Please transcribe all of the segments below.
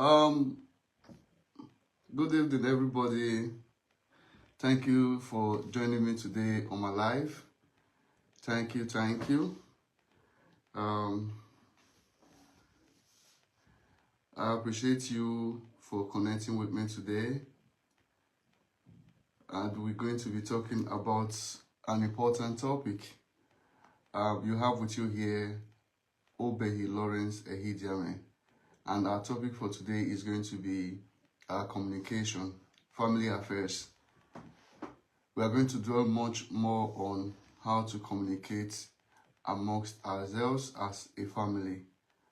Um, Good evening, everybody. Thank you for joining me today on my live. Thank you. Um, I appreciate you for connecting with me today. And we're going to be talking about an important topic. You have with you here Obehi Lawrence Ehidiame. And our topic for today is going to be communication, family affairs. We are going to dwell much more on how to communicate amongst ourselves as a family,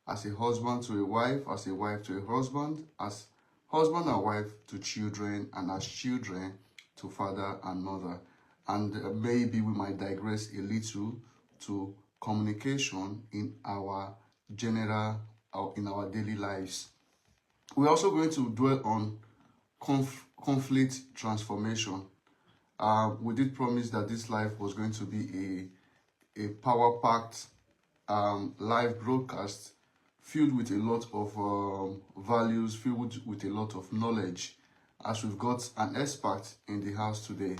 as a husband to a wife, as a wife to a husband, as husband and wife to children, and as children to father and mother. And maybe we might digress a little to communication in our general or in our daily lives. We're also going to dwell on conflict transformation. We did promise that this live was going to be a power-packed live broadcast filled with a lot of values, filled with a lot of knowledge, as we've got an expert in the house today.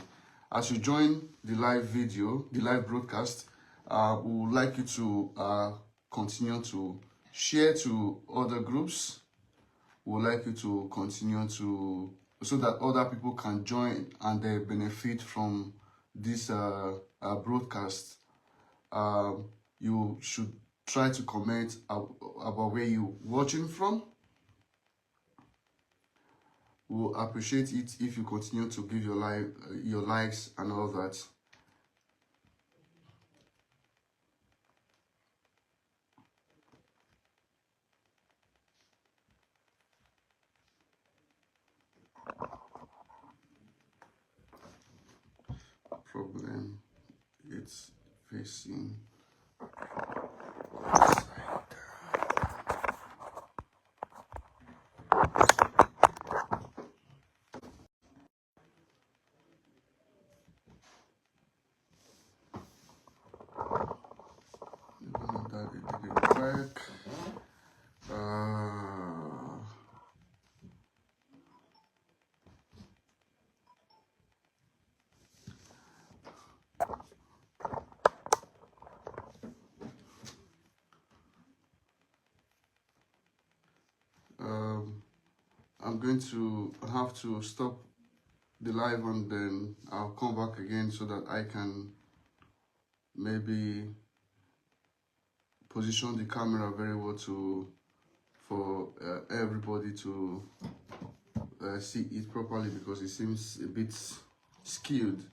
As you join the live video, the live broadcast, we would like you to continue to share to other groups. We would like you to continue to, so that other people can join and they benefit from this broadcast. You should try to comment about where you're watching from. We'll appreciate it if you continue to give your likes and all that. Problem it's facing. I'm going to have to stop the live and then I'll come back again so that I can maybe position the camera very well for everybody to see it properly, because it seems a bit skewed.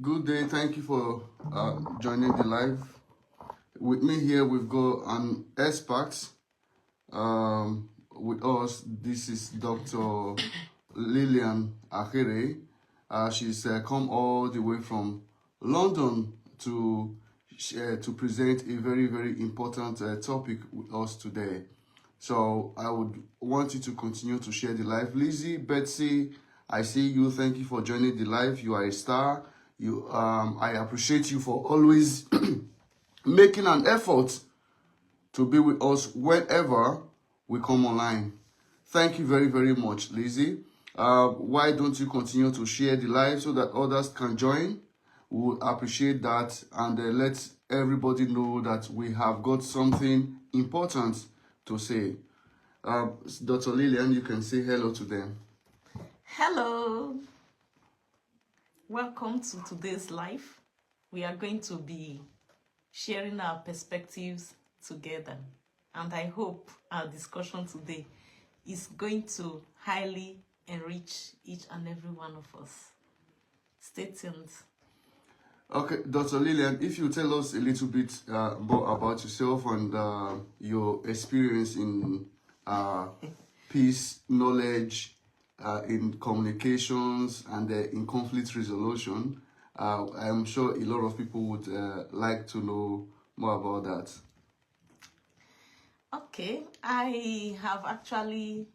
Good day, thank you for joining the live. With me here, we've got an expert with us. This is Dr. Lillian Ahere. She's come all the way from London to present a very, very important topic with us today. So I would want you to continue to share the live. Lizzie, Betsy, I see you. Thank you for joining the live. You are a star. I appreciate you for always making an effort to be with us whenever we come online. Thank you very, very much, Lizzie. Why don't you continue to share the live so that others can join? We would appreciate that, and let everybody know that we have got something important to say. Dr. Lillian, you can say hello to them. Hello. Welcome to today's live. We are going to be sharing our perspectives together, and I hope our discussion today is going to highly enrich each and every one of us. Stay tuned. Okay, Dr. Lillian, if you tell us a little bit more about yourself and your experience in peace, knowledge, in communications, and in conflict resolution, I'm sure a lot of people would like to know more about that. Okay, I have actually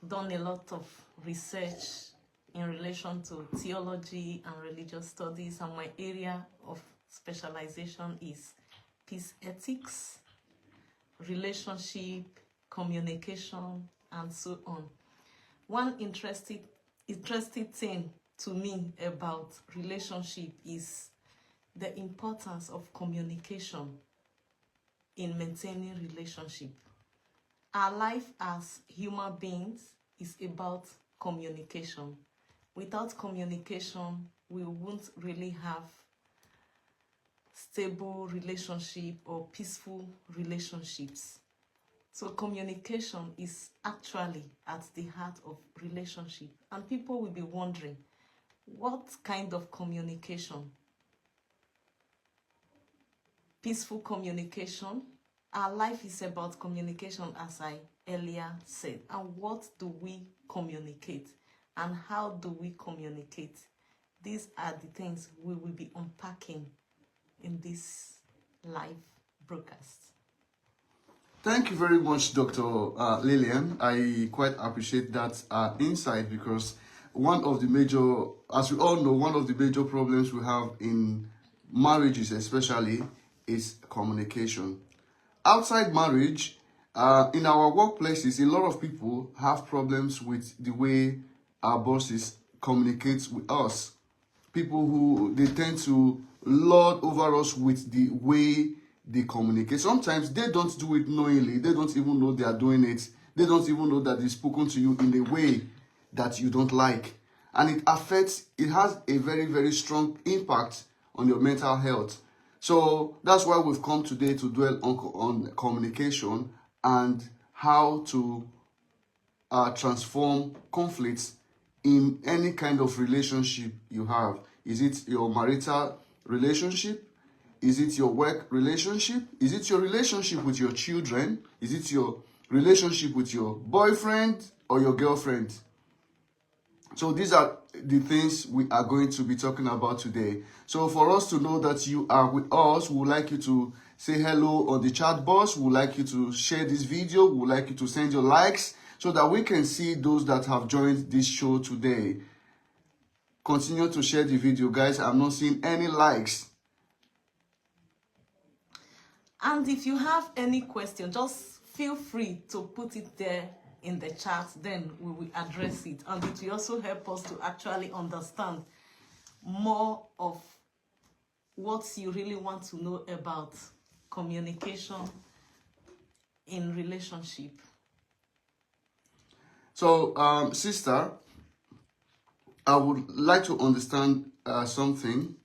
done a lot of research in relation to theology and religious studies, and my area of specialization is peace ethics, relationship, communication, and so on. One interesting thing to me about relationship is the importance of communication in maintaining relationship. Our life as human beings is about communication. Without communication, we won't really have stable relationship or peaceful relationships. So communication is actually at the heart of relationship. And people will be wondering, what kind of communication? Peaceful communication. Our life is about communication, as I earlier said. And what do we communicate? And how do we communicate? These are the things we will be unpacking in this live broadcast. Thank you very much, Dr. Lillian. I quite appreciate that insight, because one of the major, as we all know, one of the major problems we have in marriages especially is communication. Outside marriage, in our workplaces, a lot of people have problems with the way our bosses communicate with us. People who, they tend to lord over us with the way they communicate. Sometimes they don't do it knowingly. They don't even know they are doing it. They don't even know that they've spoken to you in a way that you don't like. And it affects, it has a very, very strong impact on your mental health. So that's why we've come today to dwell on communication and how to transform conflicts in any kind of relationship you have. Is it your marital relationship? Is it your work relationship? Is it your relationship with your children? Is it your relationship with your boyfriend or your girlfriend? So these are the things we are going to be talking about today. So for us to know that you are with us, we would like you to say hello on the chat box. We would like you to share this video. We would like you to send your likes so that we can see those that have joined this show today. Continue to share the video, guys. I'm not seeing any likes. And if you have any question, just feel free to put it there in the chat, then we will address it. And it will also help us to actually understand more of what you really want to know about communication in relationship. So, sister, I would like to understand something.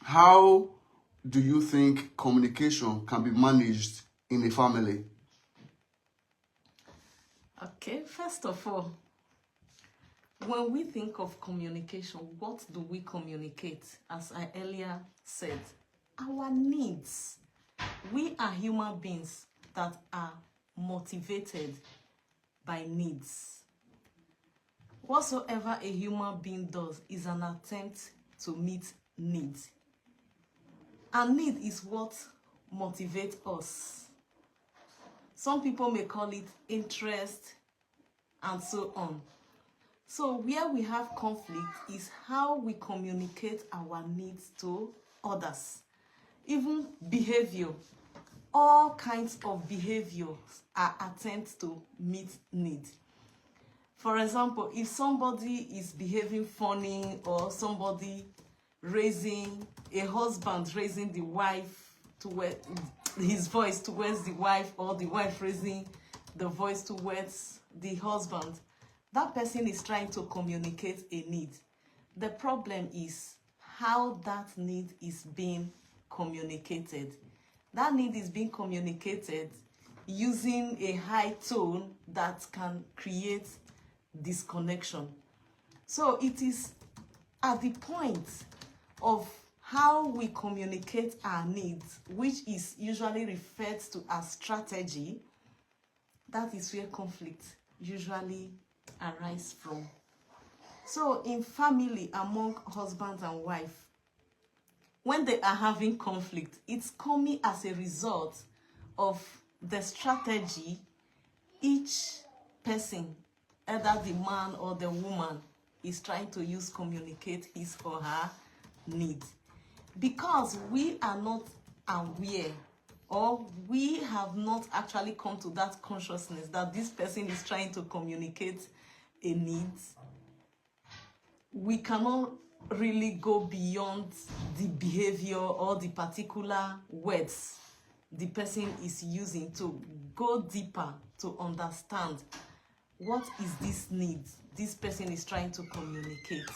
How do you think communication can be managed in a family? Okay, first of all, when we think of communication, what do we communicate? As I earlier said, our needs. We are human beings that are motivated by needs. Whatsoever a human being does is an attempt to meet needs. And need is what motivates us. Some people may call it interest and so on. So where we have conflict is how we communicate our needs to others. Even behavior, all kinds of behaviors are attempts to meet needs. For example, if somebody is behaving funny, or somebody a husband raising the wife towards his voice towards the wife, or the wife raising the voice towards the husband, that person is trying to communicate a need. The problem is how that need is being communicated. That need is being communicated using a high tone that can create disconnection. So it is at the point of how we communicate our needs, which is usually referred to as strategy, that is where conflict usually arises from. So in family, among husband and wife, when they are having conflict, it's coming as a result of the strategy each person, either the man or the woman, is trying to use communicate his or her needs. Because we are not aware, or we have not actually come to that consciousness that this person is trying to communicate a need, we cannot really go beyond the behavior or the particular words the person is using to go deeper to understand what is this need this person is trying to communicate.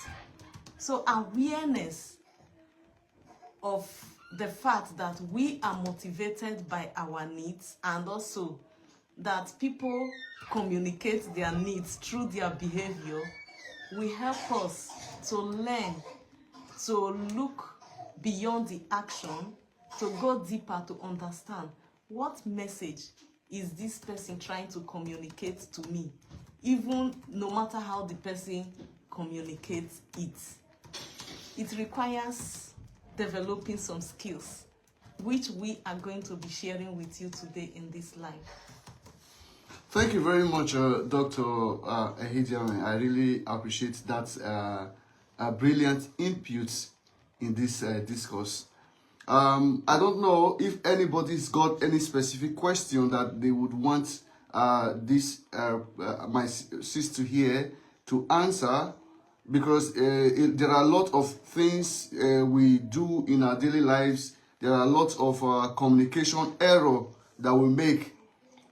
So awareness of the fact that we are motivated by our needs, and also that people communicate their needs through their behavior, will help us to learn to look beyond the action, to go deeper to understand what message is this person trying to communicate to me, even no matter how the person communicates it. It requires developing some skills, which we are going to be sharing with you today in this live. Thank you very much, Dr. Ehidiame. I really appreciate that brilliant input in this discourse. I don't know if anybody's got any specific question that they would want my sister here to answer, because there are a lot of things we do in our daily lives. There are a lot of communication error that we make,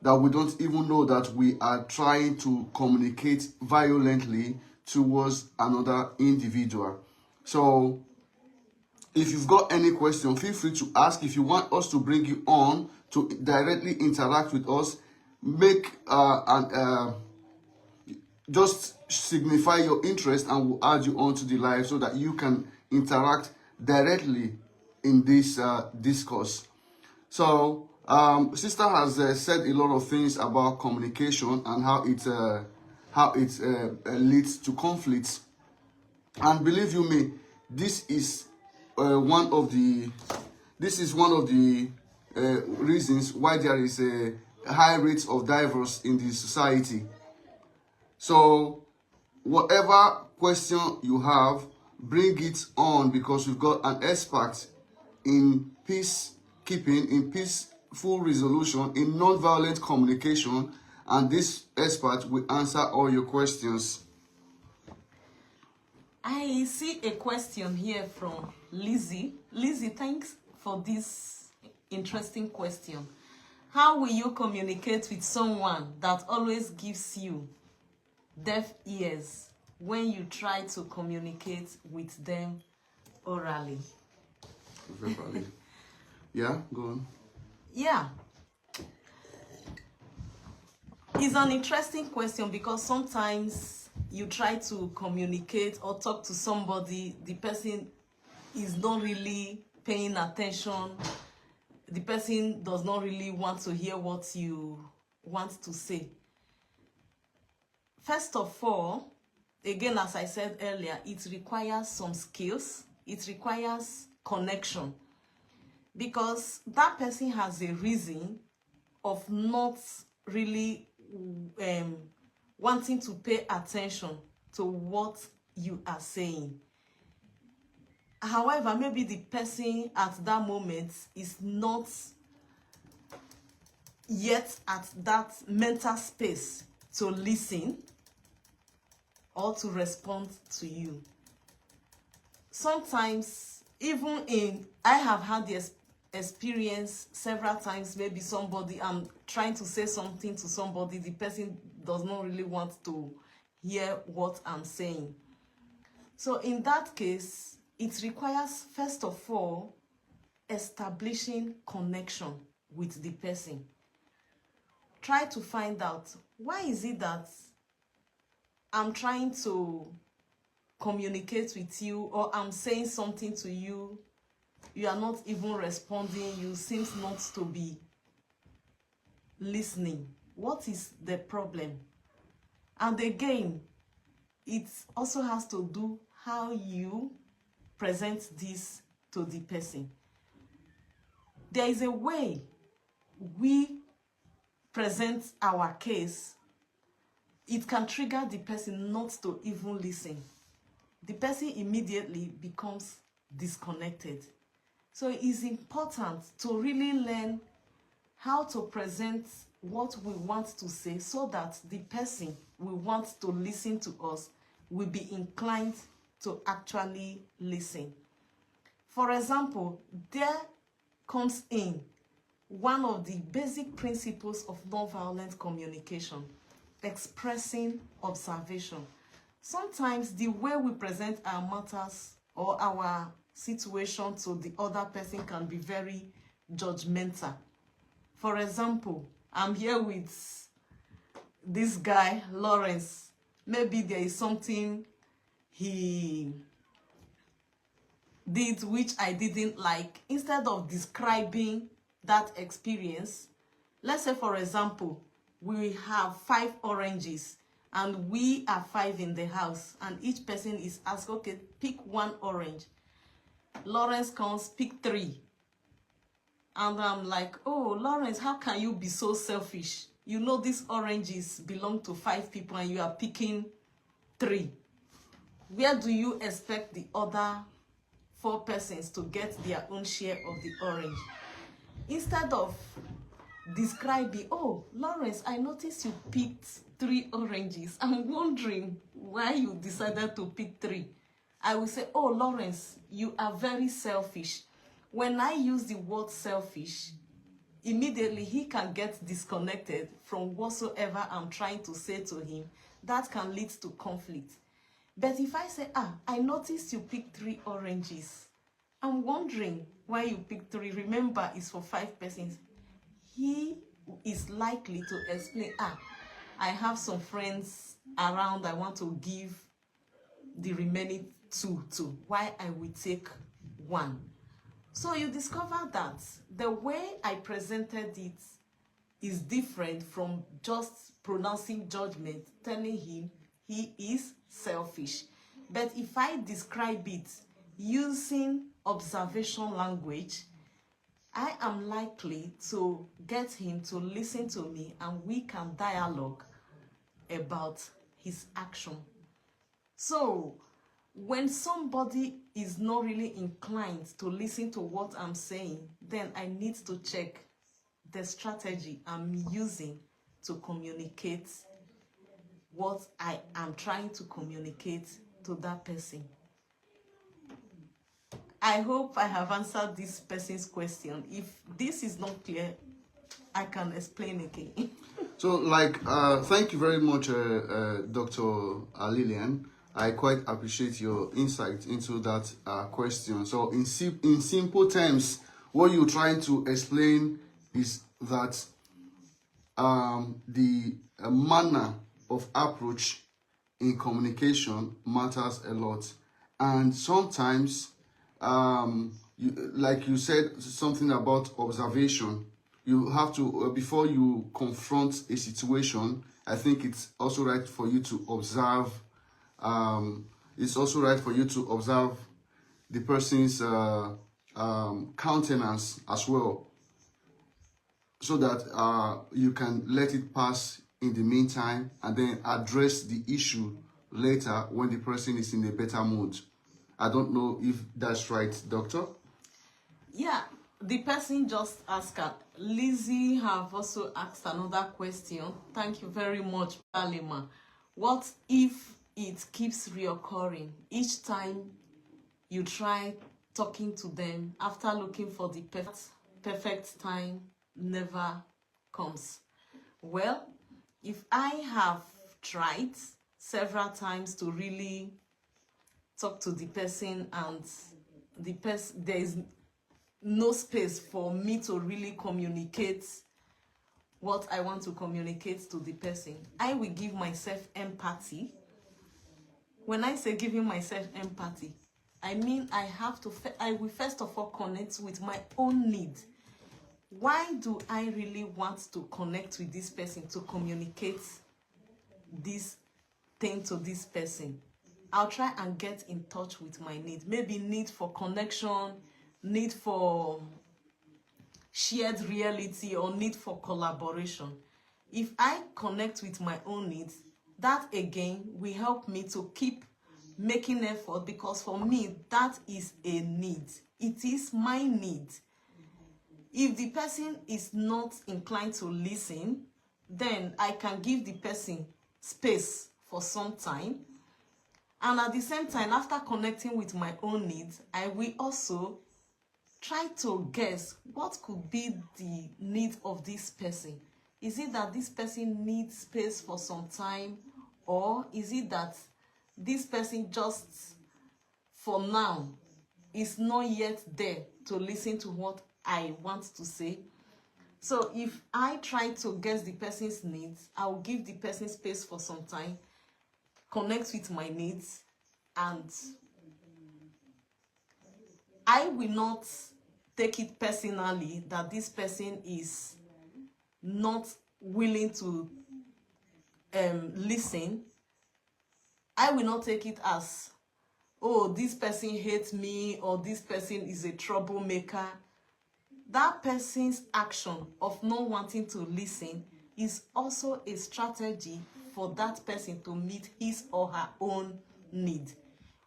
that we don't even know that we are trying to communicate violently towards another individual. So if you've got any question, feel free to ask. If you want us to bring you on to directly interact with us, make just signify your interest, and we'll add you onto the live so that you can interact directly in this discourse. So sister has said a lot of things about communication and how it leads to conflicts. And believe you me, this is one of the reasons why there is a high rate of divorce in the society. So whatever question you have, bring it on, because we've got an expert in peacekeeping, in peaceful resolution, in non-violent communication, and this expert will answer all your questions. I see a question here from Lizzie. Lizzie, thanks for this interesting question. How will you communicate with someone that always gives you deaf ears when you try to communicate with them orally? Verbally. Yeah, go on. Yeah. It's an interesting question, because sometimes you try to communicate or talk to somebody, the person is not really paying attention. The person does not really want to hear what you want to say. First of all, again, as I said earlier, it requires some skills. It requires connection, because that person has a reason of not really wanting to pay attention to what you are saying. However, maybe the person at that moment is not yet at that mental space to listen or to respond to you. Sometimes, I have had the experience several times, maybe I'm trying to say something to somebody, the person does not really want to hear what I'm saying. So in that case, it requires, first of all, establishing connection with the person. Try to find out, why is it that I'm trying to communicate with you, or I'm saying something to you, you are not even responding, you seem not to be listening. What is the problem? And again, it also has to do how you present this to the person. There is a way we present our case. It can trigger the person not to even listen. the person immediately becomes disconnected. So it's important to really learn how to present what we want to say so that the person we want to listen to us will be inclined to actually listen. For example, there comes in one of the basic principles of nonviolent communication, expressing observation. Sometimes the way we present our matters or our situation to the other person can be very judgmental. For example, I'm here with this guy, Lawrence. Maybe there is something he did which I didn't like. Instead of describing that experience, let's say, for example, we have 5 oranges and we are 5 in the house, and each person is asked, okay, pick 1 orange. Lawrence comes, pick 3. And I'm like, oh, Lawrence, how can you be so selfish? You know these oranges belong to 5 people and you are picking 3. Where do you expect the other 4 persons to get their own share of the orange? Instead of describing, oh, Lawrence, I noticed you picked 3 oranges. I'm wondering why you decided to pick 3. I will say, oh, Lawrence, you are very selfish. When I use the word selfish, immediately he can get disconnected from whatsoever I'm trying to say to him. That can lead to conflict. But if I say, I noticed you picked 3 oranges. I'm wondering why you picked 3. Remember, it's for 5 persons. He is likely to explain, I have some friends around, I want to give the remaining 2 to. Why I will take 1. So you discover that the way I presented it is different from just pronouncing judgment, telling him he is selfish. But if I describe it using observation language, I am likely to get him to listen to me and we can dialogue about his action. So when somebody is not really inclined to listen to what I'm saying, then I need to check the strategy I'm using to communicate what I am trying to communicate to that person. I hope I have answered this person's question. If this is not clear, I can explain again. So, thank you very much, Dr. Lillian. I quite appreciate your insight into that question. So, in simple terms, what you're trying to explain is that the manner of approach in communication matters a lot, and sometimes, like you said, something about observation. You have to before you confront a situation. I think it's also right for you to observe. It's also right for you to observe the person's countenance as well, so that you can let it pass in the meantime and then address the issue later when the person is in a better mood. I don't know if that's right, Doctor. Yeah, the person just asked. Lizzie have also asked another question. Thank you very much, Palima. What if it keeps reoccurring each time you try talking to them after looking for the perfect time never comes? Well, if I have tried several times to really talk to the person and there is no space for me to really communicate what I want to communicate to the person, I will give myself empathy. When I say giving myself empathy, I mean I will first of all connect with my own need. Why do I really want to connect with this person, to communicate this thing to this person? I'll try and get in touch with my need. Maybe need for connection, need for shared reality, or need for collaboration. If I connect with my own needs, that again will help me to keep making effort, because for me, that is a need. It is my need. If the person is not inclined to listen, then I can give the person space for some time. And at the same time, after connecting with my own needs, I will also try to guess what could be the need of this person. Is it that this person needs space for some time, or is it that this person just for now is not yet there to listen to what I want to say? So if I try to guess the person's needs, I will give the person space for some time, connect with my needs, and I will not take it personally that this person is not willing to listen. I will not take it as, oh, this person hates me, or this person is a troublemaker. That person's action of not wanting to listen is also a strategy for that person to meet his or her own need.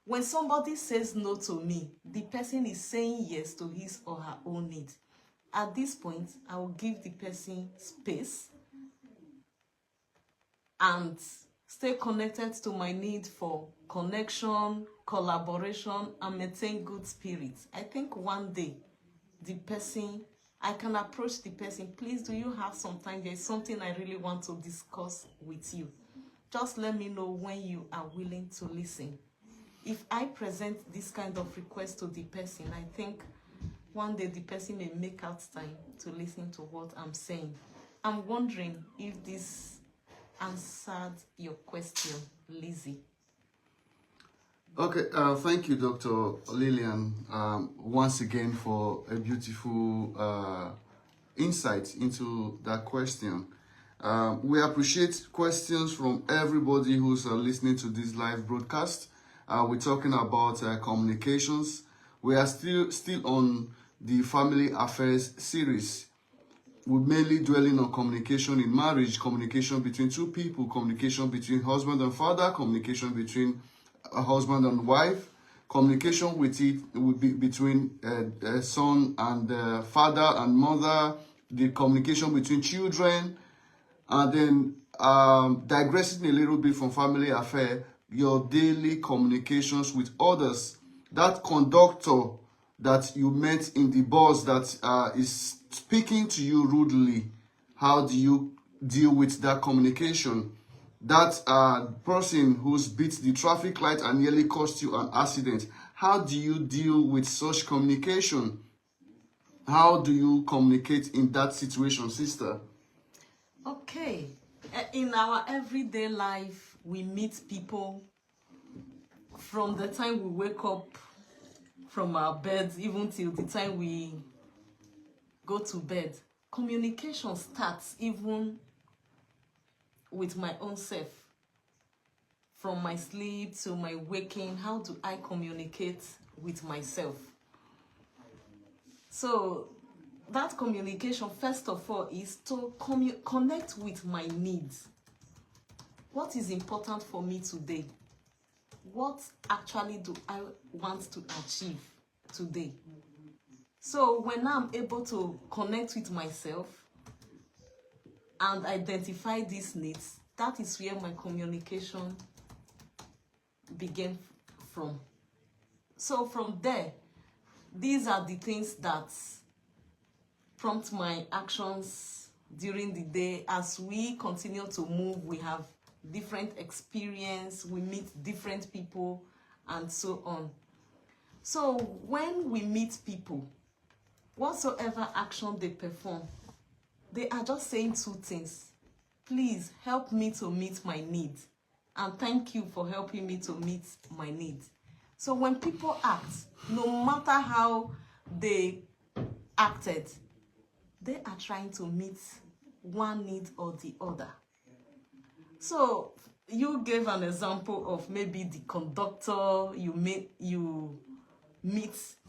When somebody says no to me, the person is saying yes to his or her own need. At this point, I will give the person space and stay connected to my need for connection, collaboration, and maintain good spirits. I think one day, I can approach the person. Please, do you have some time? There's something I really want to discuss with you. Just let me know when you are willing to listen. If I present this kind of request to the person, I think one day the person may make out time to listen to what I'm saying. I'm wondering if this answered your question, Lizzie. Okay, thank you, Dr. Lillian, once again for a beautiful insight into that question. We appreciate questions from everybody who's listening to this live broadcast. We're talking about communications. We are still on the family affairs series. We're mainly dwelling on communication in marriage, communication between two people, communication between husband and father, communication between a husband and wife, communication between a son and father and mother, the communication between children, and then digressing a little bit from family affair, your daily communications with others. That conductor that you met in the bus that is speaking to you rudely, how do you deal with that communication? That person who's beat the traffic light and nearly caused you an accident, how do you deal with such communication? How do you communicate in that situation, sister? Okay. In our everyday life, we meet people from the time we wake up from our beds, even till the time we go to bed. Communication starts even with my own self. From my sleep to my waking, how do I communicate with myself? So that communication, first of all, is to connect with my needs. What is important for me today? What actually do I want to achieve today? So when I'm able to connect with myself and identify these needs, that is where my communication began from. So from there, these are the things that prompt my actions during the day. As we continue to move, we have different experience, we meet different people, and so on. So when we meet people, whatsoever action they perform, they are just saying two things. Please help me to meet my needs, and thank you for helping me to meet my needs. So when people act, no matter how they acted, they are trying to meet one need or the other. So you gave an example of maybe the conductor you meet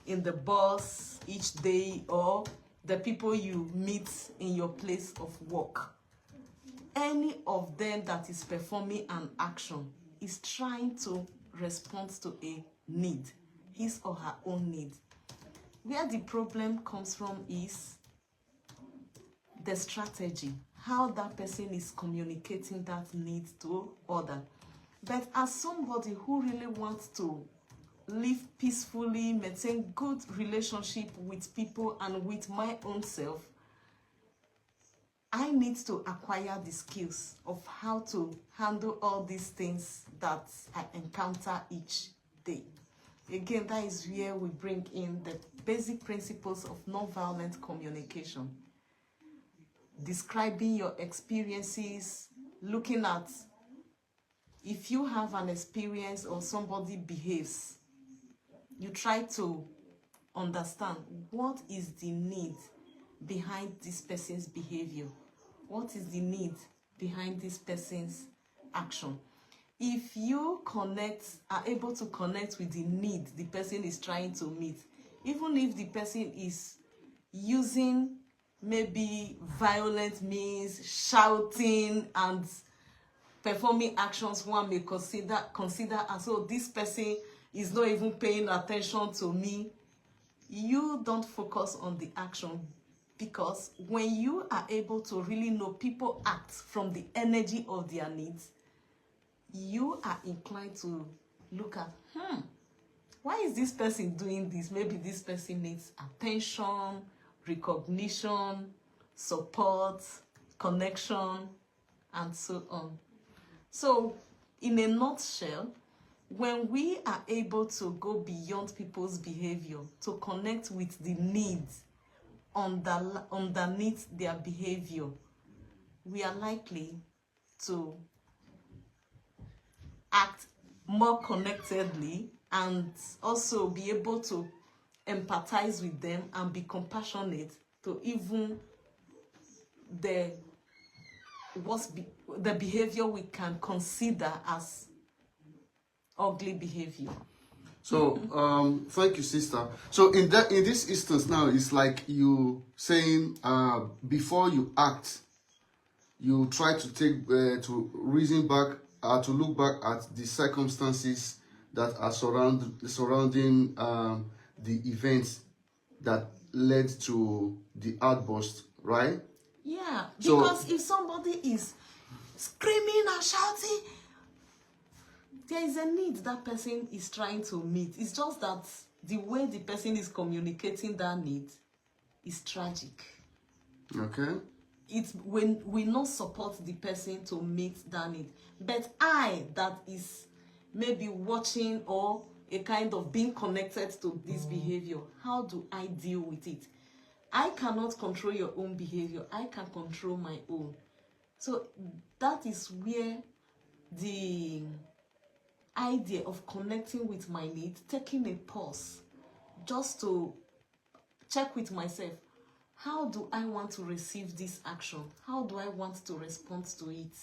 in the bus each day, or the people you meet in your place of work. Any of them that is performing an action is trying to responds to a need, his or her own need. Where the problem comes from is the strategy, how that person is communicating that need to other. But as somebody who really wants to live peacefully, maintain good relationship with people and with my own self, I need to acquire the skills of how to handle all these things that I encounter each day. Again, that is where we bring in the basic principles of nonviolent communication. Describing your experiences, looking at if you have an experience or somebody behaves, you try to understand what is the need behind this person's behavior. What is the need behind this person's action? If you are able to connect with the need the person is trying to meet, even if the person is using maybe violent means, shouting and performing actions one may consider as, oh, this person is not even paying attention to me, you don't focus on the action. Because when you are able to really know people act from the energy of their needs, you are inclined to look at, why is this person doing this? Maybe this person needs attention, recognition, support, connection, and so on. So, in a nutshell, when we are able to go beyond people's behavior to connect with the needs underneath their behavior, we are likely to act more connectedly and also be able to empathize with them and be compassionate to even the behavior we can consider as ugly behavior. So, thank you, sister. So, in this instance now, it's like you saying, before you act, you try to take to reason back, to look back at the circumstances that are surrounding the events that led to the outburst, right? Yeah, because if somebody is screaming and shouting, there is a need that person is trying to meet. It's just that the way the person is communicating that need is tragic. Okay. It's when we not support the person to meet that need. But I, that is maybe watching or a kind of being connected to this behavior, how do I deal with it? I cannot control your own behavior. I can control my own. So that is where the idea of connecting with my needs, taking a pause, just to check with myself, how do I want to receive this action? How do I want to respond to it?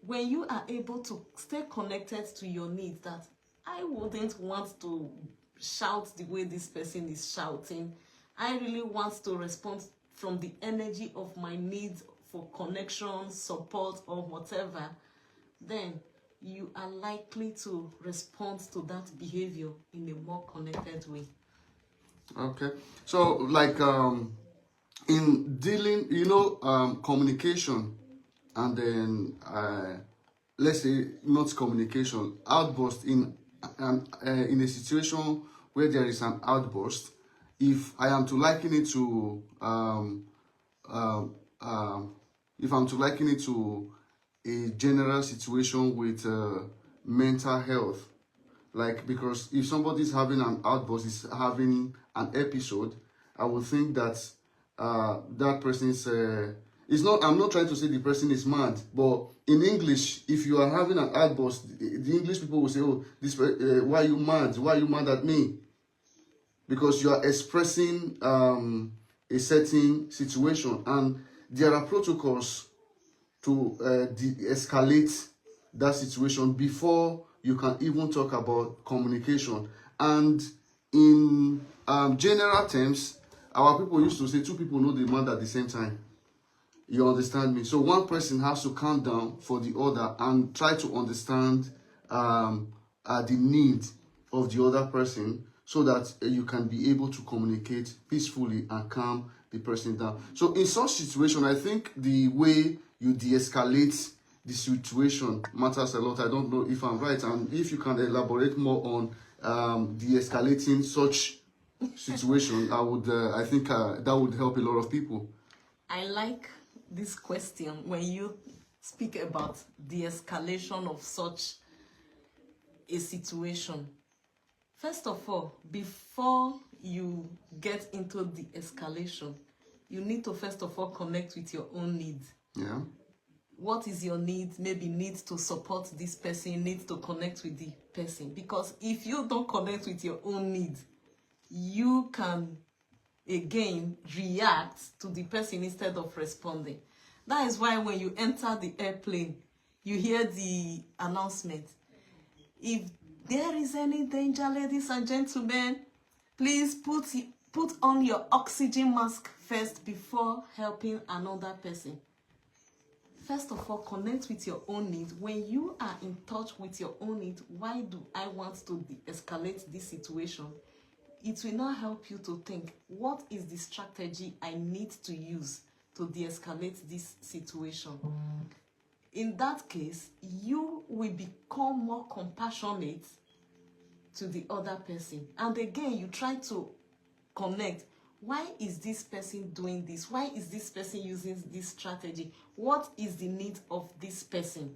When you are able to stay connected to your needs, that I wouldn't want to shout the way this person is shouting. I really want to respond from the energy of my needs for connection, support, or whatever. Then you are likely to respond to that behavior in a more connected way. Okay. So, like, in dealing, communication, and then, let's say, not communication, outburst in a situation where there is an outburst, if I am to liken it to, if I'm to liken it to a general situation with mental health, like, because if somebody is having an outburst, is having an episode, I would think that that person is it's not. I'm not trying to say the person is mad, but in English, if you are having an outburst, the English people will say, "Oh, why are you mad? Why are you mad at me?" Because you are expressing a certain situation, and there are protocols to de-escalate that situation before you can even talk about communication. And in general terms, our people used to say 2 people know the man at the same time. You understand me? So one person has to calm down for the other and try to understand the need of the other person, so that you can be able to communicate peacefully and calm the person down. So in such situation, I think the way you de-escalate the situation matters a lot. I don't know if I'm right, and if you can elaborate more on de-escalating such situation, I think that would help a lot of people. I like this question when you speak about the escalation of such a situation. First of all, before you get into the escalation, you need to first of all connect with your own needs. Yeah. What is your need? Maybe need to support this person, need to connect with the person. Because if you don't connect with your own needs, you can again react to the person instead of responding. That is why when you enter the airplane, you hear the announcement. If there is any danger, ladies and gentlemen, please put on your oxygen mask first before helping another person. First of all, connect with your own needs. When you are in touch with your own needs, why do I want to de-escalate this situation? It will now help you to think, what is the strategy I need to use to de-escalate this situation? In that case, you will become more compassionate to the other person. And again, you try to connect. Why is this person doing this? Why is this person using this strategy? What is the need of this person?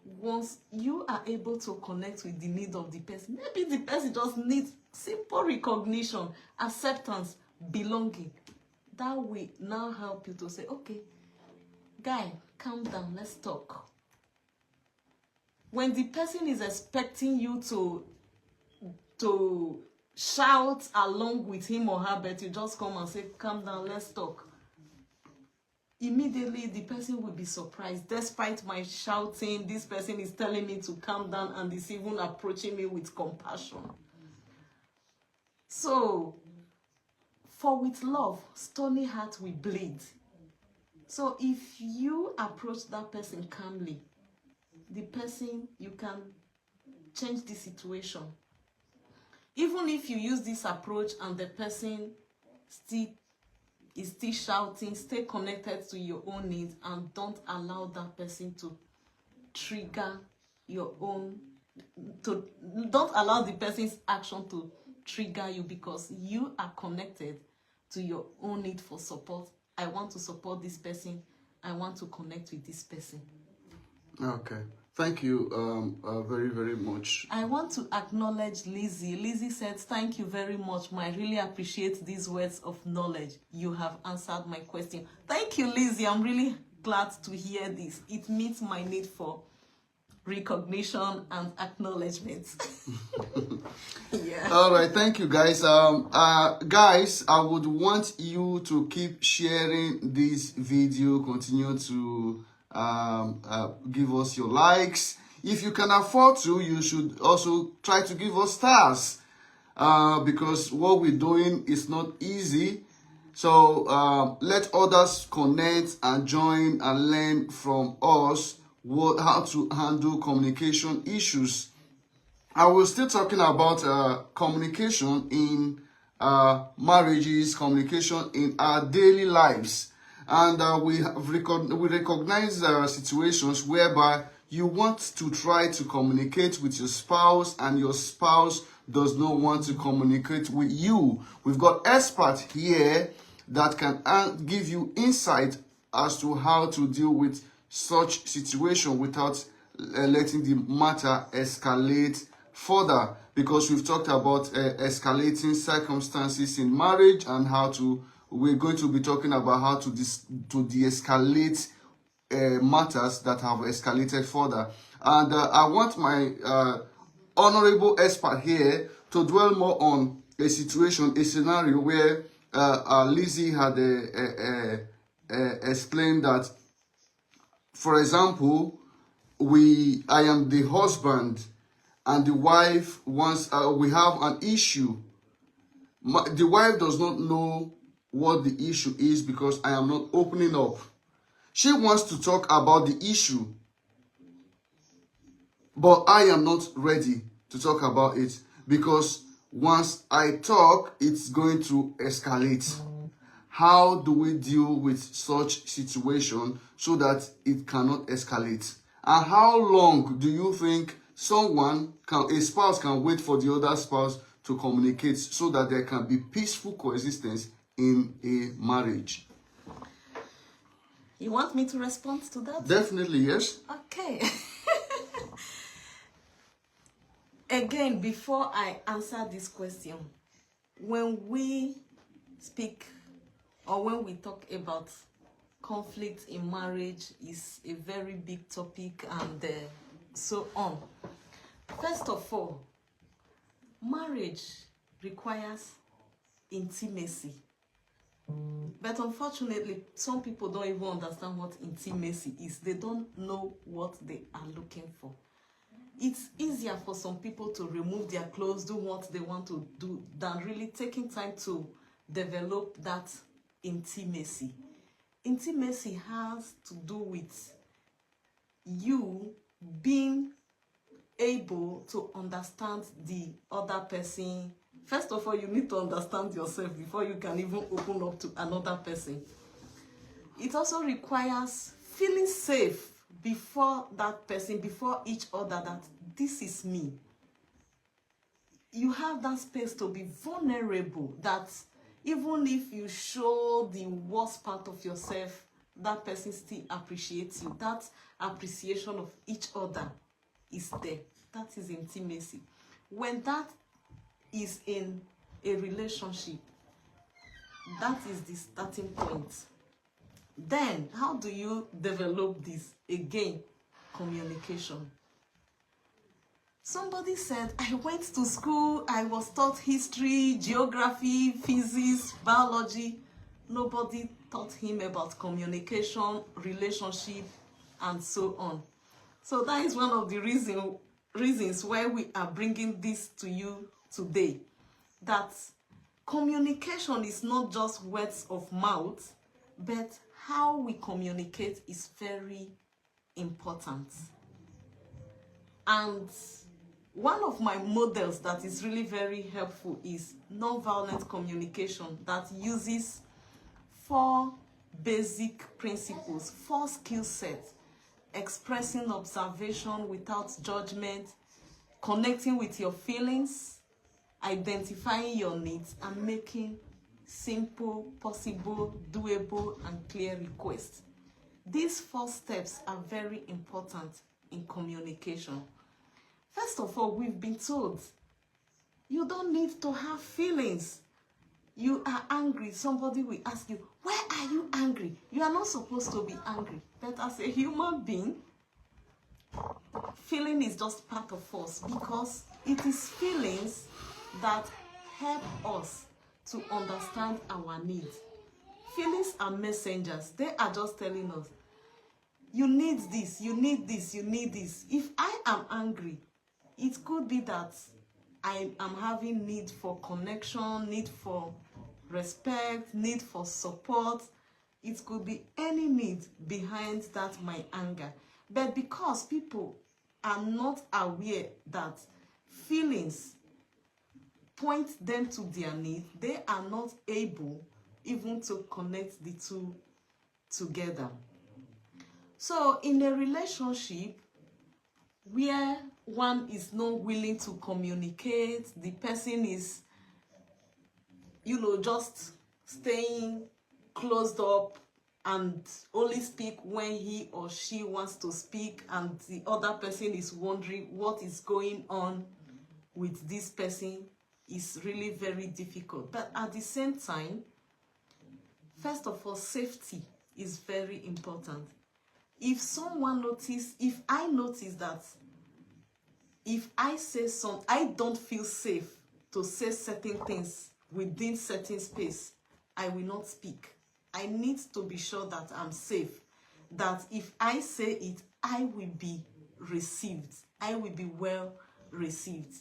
Once you are able to connect with the need of the person, maybe the person just needs simple recognition, acceptance, belonging. That will now help you to say, okay, guy, calm down, let's talk. When the person is expecting you to shout along with him or her, but you just come and say, calm down, let's talk. Immediately, the person will be surprised. Despite my shouting, this person is telling me to calm down and is even approaching me with compassion. So, for with love, stony heart will bleed. So if you approach that person calmly, the person, you can change the situation. Even if you use this approach and the person is still shouting, stay connected to your own needs and don't allow that person to trigger your own, don't allow the person's action to trigger you, because you are connected to your own need for support. I want to support this person. I want to connect with this person. Okay. Thank you very, very much. I want to acknowledge Lizzie. Lizzie said, thank you very much, Ma. I really appreciate these words of knowledge. You have answered my question. Thank you, Lizzie. I'm really glad to hear this. It meets my need for recognition and acknowledgement. Yeah. All right. Thank you, guys. Guys, I would want you to keep sharing this video. Continue to give us your likes. If you can afford to, you should also try to give us stars, because what we're doing is not easy. So let others connect and join and learn from us how to handle communication issues. I was still talking about communication in marriages, communication in our daily lives. And we recognize situations whereby you want to try to communicate with your spouse and your spouse does not want to communicate with you. We've got experts here that can give you insight as to how to deal with such situation without letting the matter escalate further, because we've talked about escalating circumstances in marriage and how to we're going to be talking about how to de-escalate matters that have escalated further. And I want my honorable expert here to dwell more on a situation, a scenario where Lizzie had explained that, for example, I am the husband and the wife wants, we have an issue. The wife does not know what the issue is because I am not opening up. She wants to talk about the issue. But I am not ready to talk about it because once I talk, it's going to escalate. How do we deal with such situation so that it cannot escalate? And how long do you think a spouse can wait for the other spouse to communicate so that there can be peaceful coexistence in a marriage? You want me to respond to that? Definitely, yes. Okay. Again, before I answer this question, when we speak or when we talk about conflict in marriage, is a very big topic and so on. First of all, marriage requires intimacy. But unfortunately, some people don't even understand what intimacy is. They don't know what they are looking for. It's easier for some people to remove their clothes, do what they want to do, than really taking time to develop that intimacy. Intimacy has to do with you being able to understand the other person. First of all, you need to understand yourself before you can even open up to another person. It also requires feeling safe before that person, before each other, that this is me. You have that space to be vulnerable, that even if you show the worst part of yourself, that person still appreciates you. That appreciation of each other is there. That is intimacy. When that is in a relationship, that is the starting point. Then, how do you develop this? Again, communication. Somebody said, I went to school, I was taught history, geography, physics, biology. Nobody taught him about communication, relationship, and so on. So that is one of the reasons why we are bringing this to you today. That communication is not just words of mouth, but how we communicate is very important. And one of my models that is really very helpful is nonviolent communication, that uses 4 basic principles, 4 skill sets: expressing observation without judgment, connecting with your feelings, identifying your needs, and making simple, possible, doable, and clear requests. These 4 steps are very important in communication. First of all, we've been told you don't need to have feelings. You are angry, somebody will ask you, why are you angry? You are not supposed to be angry. But as a human being, feeling is just part of us, because it is feelings that help us to understand our needs. Feelings are messengers. They are just telling us, you need this, you need this, you need this. If I am angry, it could be that I am having need for connection, need for respect, need for support. It could be any need behind that my anger. But because people are not aware that feelings point them to their need, they are not able even to connect the two together. So in a relationship where one is not willing to communicate, the person is, just staying closed up and only speak when he or she wants to speak, and the other person is wondering what is going on with this person, is really very difficult. But at the same time, first of all, safety is very important. If I notice that if I say something, I don't feel safe to say certain things within certain space, I will not speak. I need to be sure that I'm safe, that if I say it, I will be received. I will be well received.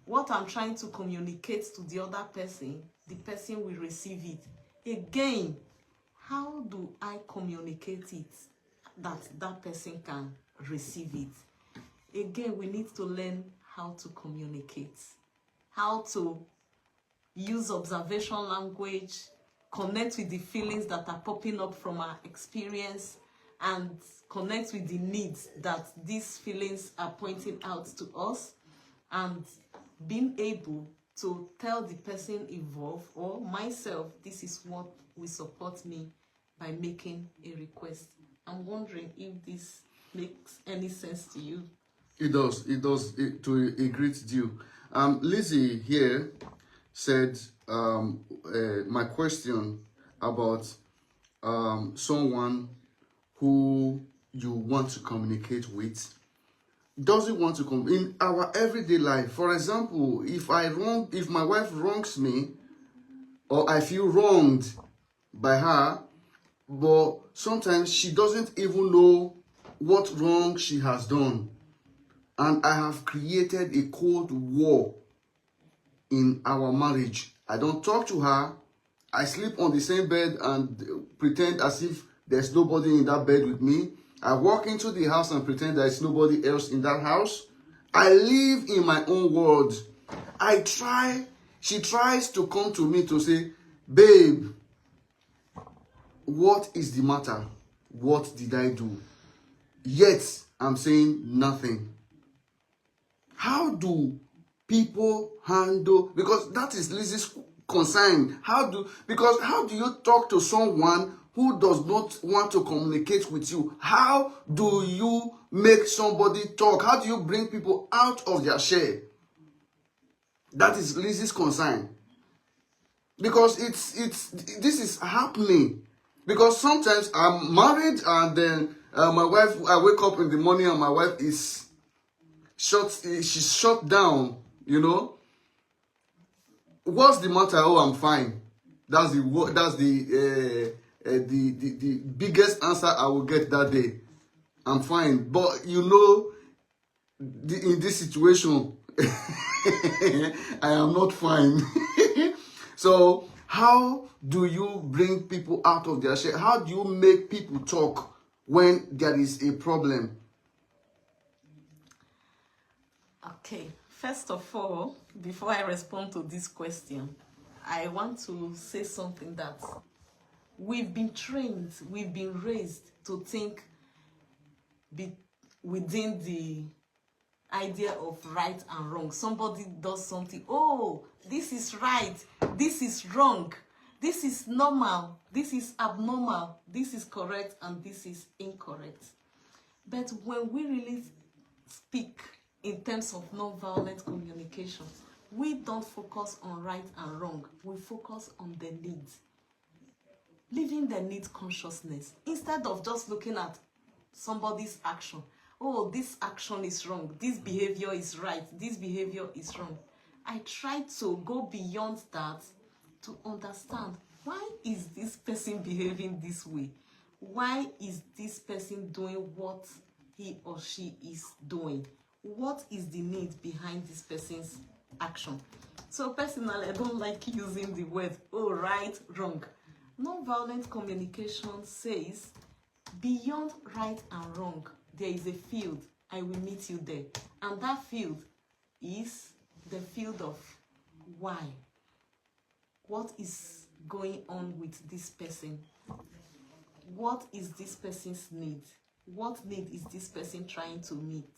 What I'm trying to communicate to the other person, the person will receive it. Again, how do I communicate it that that person can receive it? again, we need to learn how to communicate, how to use observation language, connect with the feelings that are popping up from our experience, and connect with the needs that these feelings are pointing out to us, and being able to tell the person involved or myself, this is what will support me by making a request. I'm wondering if this makes any sense to you. It does. It does. To a great deal. Lizzie here said, my question about someone who you want to communicate with doesn't want to come in our everyday life. For example, if my wife wrongs me, or I feel wronged by her, but sometimes she doesn't even know what wrong she has done, and I have created a cold war in our marriage. I don't talk to her. I sleep on the same bed and pretend as if there's nobody in that bed with me. I walk into the house and pretend there's nobody else in that house. I live in my own world. She tries to come to me to say, babe, what is the matter? What did I do? Yet, I'm saying nothing. How do people handle, because that is Lizzie's concern. How do you talk to someone who does not want to communicate with you? How do you make somebody talk? How do you bring people out of their shell? That is Lizzie's concern. Because this is happening. Because sometimes I'm married and then my wife, I wake up in the morning and my wife is she's shut down, you know. What's the matter? Oh, I'm fine. That's the biggest answer I will get that day. I'm fine. But you know, in this situation, I am not fine. So how do you bring people out of their shell? How do you make people talk when there is a problem? Okay, first of all, before I respond to this question, I want to say something that we've been trained, we've been raised to think within the idea of right and wrong. Somebody does something, oh, this is right, this is wrong, this is normal, this is abnormal, this is correct, and this is incorrect. But when we really speak in terms of non-violent communication, we don't focus on right and wrong. We focus on the needs. Living the need consciousness. Instead of just looking at somebody's action. Oh, this action is wrong. This behavior is right. This behavior is wrong. I try to go beyond that to understand, why is this person behaving this way? Why is this person doing what he or she is doing? What is the need behind this person's action? So personally, I don't like using the word, oh, right, wrong. Non-violent communication says, beyond right and wrong, there is a field. I will meet you there. And that field is the field of why. What is going on with this person? What is this person's need? What need is this person trying to meet?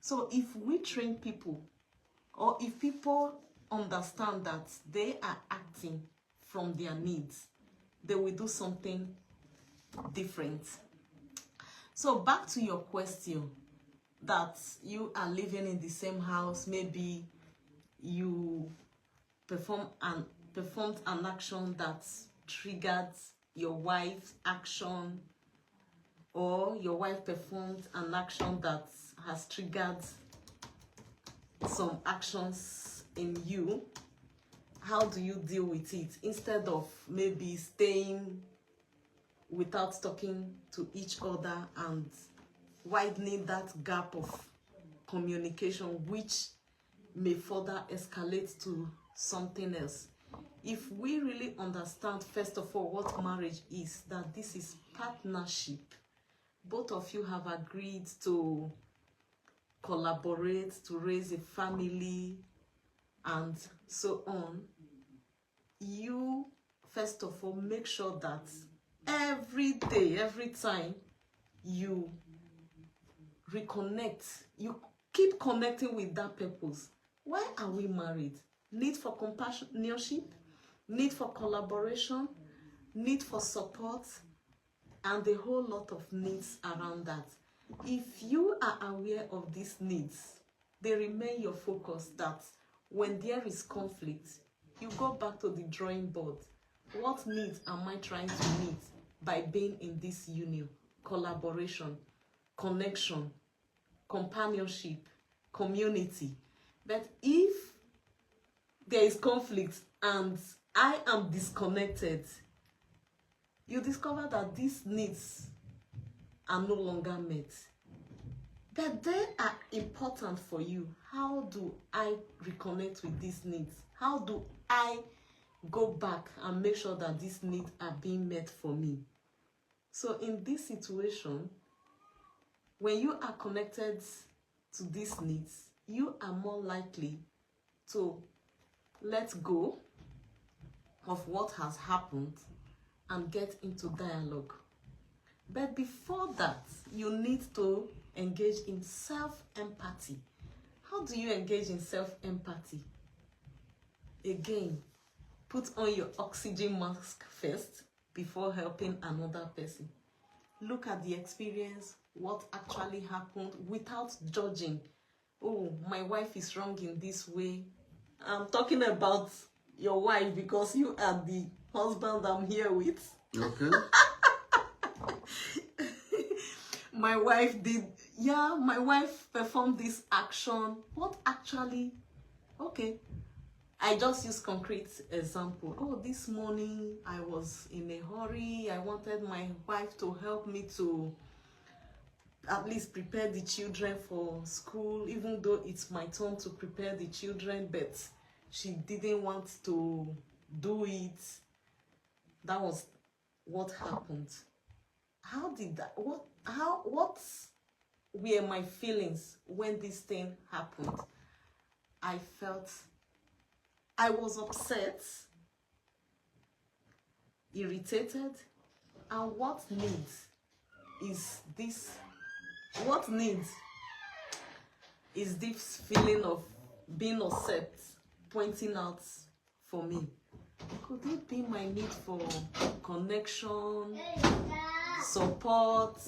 So if we train people, or if people understand that they are acting from their needs, they will do something different. So back to your question, that you are living in the same house, maybe you performed an action that triggered your wife's action, or your wife performed an action that has triggered some actions in you. How do you deal with it? Instead of maybe staying without talking to each other and widening that gap of communication, which may further escalate to something else. If we really understand, first of all, what marriage is, that this is partnership. Both of you have agreed to collaborate to raise a family and so on, you first of all make sure that every day, every time you reconnect, you keep connecting with that purpose. Why are we married? Need for companionship, need for collaboration, need for support, and a whole lot of needs around that. If you are aware of these needs, they remain your focus, that when there is conflict, you go back to the drawing board. What needs am I trying to meet by being in this union? Collaboration, connection, companionship, community. But if there is conflict and I am disconnected, you discover that these needs are no longer met. But they are important for you. How do I reconnect with these needs? How do I go back and make sure that these needs are being met for me? So in this situation, when you are connected to these needs, you are more likely to let go of what has happened and get into dialogue. But before that, you need to engage in self-empathy. How do you engage in self-empathy? Again, put on your oxygen mask first before helping another person. Look at the experience, what actually happened, without judging. Oh, my wife is wrong in this way. I'm talking about your wife because you are the husband I'm here with. Okay. My wife performed this action. What actually? Okay, I just use concrete example. Oh, this morning I was in a hurry. I wanted my wife to help me to at least prepare the children for school, even though it's my turn to prepare the children, but she didn't want to do it. That was what happened. How did that, what were my feelings when this thing happened? I was upset, irritated, and what needs is this feeling of being upset pointing out for me? Could it be my need for connection, support,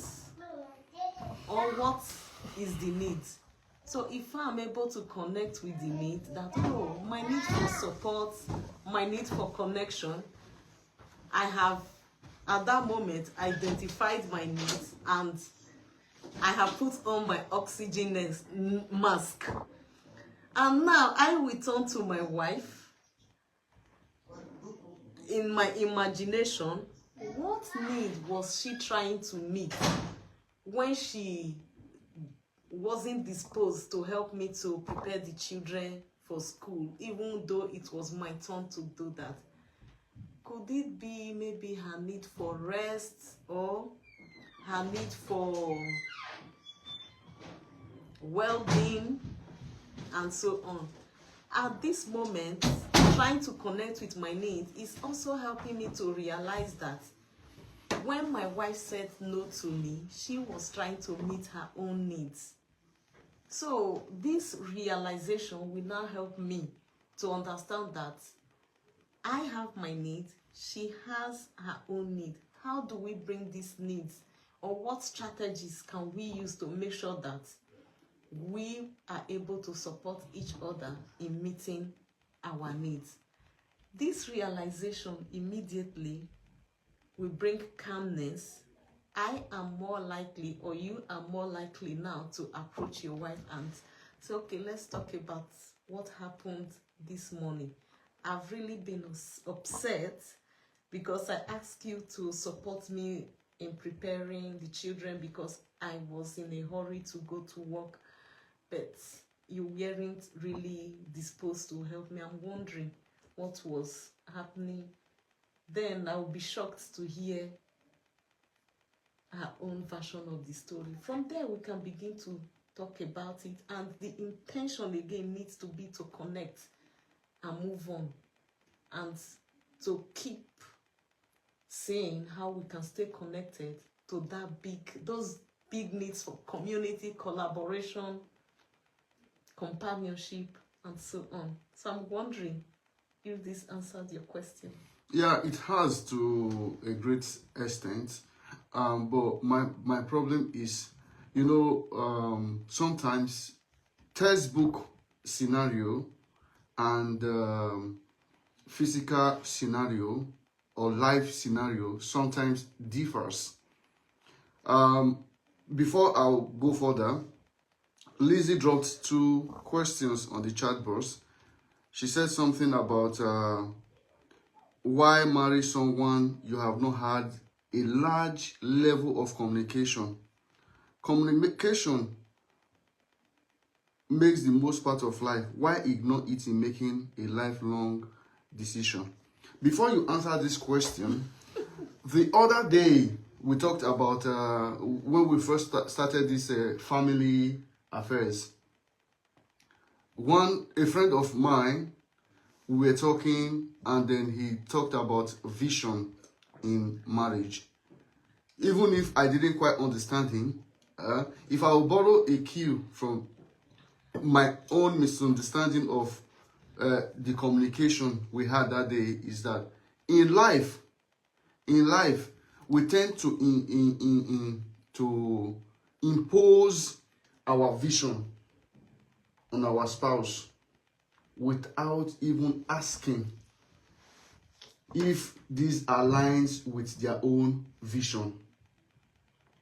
or what is the need? So if I'm able to connect with the need, that, oh, my need for support, my need for connection, I have at that moment identified my needs and I have put on my oxygen mask. And now I will turn to my wife. In my imagination, what need was she trying to meet when she wasn't disposed to help me to prepare the children for school, even though it was my turn to do that? Could it be maybe her need for rest or her need for well-being and so on? At this moment, trying to connect with my needs is also helping me to realize that when my wife said no to me, she was trying to meet her own needs. So this realization will now help me to understand that I have my needs, she has her own need. How do we bring these needs, or what strategies can we use to make sure that we are able to support each other in meeting our needs? This realization immediately will bring calmness. I am more likely, or you are more likely now, to approach your wife and say, okay, let's talk about what happened this morning. I've really been upset because I asked you to support me in preparing the children because I was in a hurry to go to work, but you weren't really disposed to help me. I'm wondering what was happening. Then I'll be shocked to hear her own version of the story. From there, we can begin to talk about it, and the intention again needs to be to connect and move on, and to keep saying how we can stay connected to those big needs for community, collaboration, companionship, and so on. So I'm wondering if this answered your question. Yeah, it has to a great extent. But my problem is, sometimes textbook scenario and physical scenario or life scenario sometimes differs. Before I'll go further, Lizzie dropped 2 questions on the chat box. She said something about why marry someone you have not had a large level of communication. Communication makes the most part of life. Why ignore it in making a lifelong decision? Before you answer this question, the other day we talked about when we first started this family affairs. A friend of mine, we were talking, and then he talked about vision in marriage. Even if I didn't quite understand him, if I will borrow a cue from my own misunderstanding of the communication we had that day, is that in life, we tend to impose our vision on our spouse without even asking if this aligns with their own vision.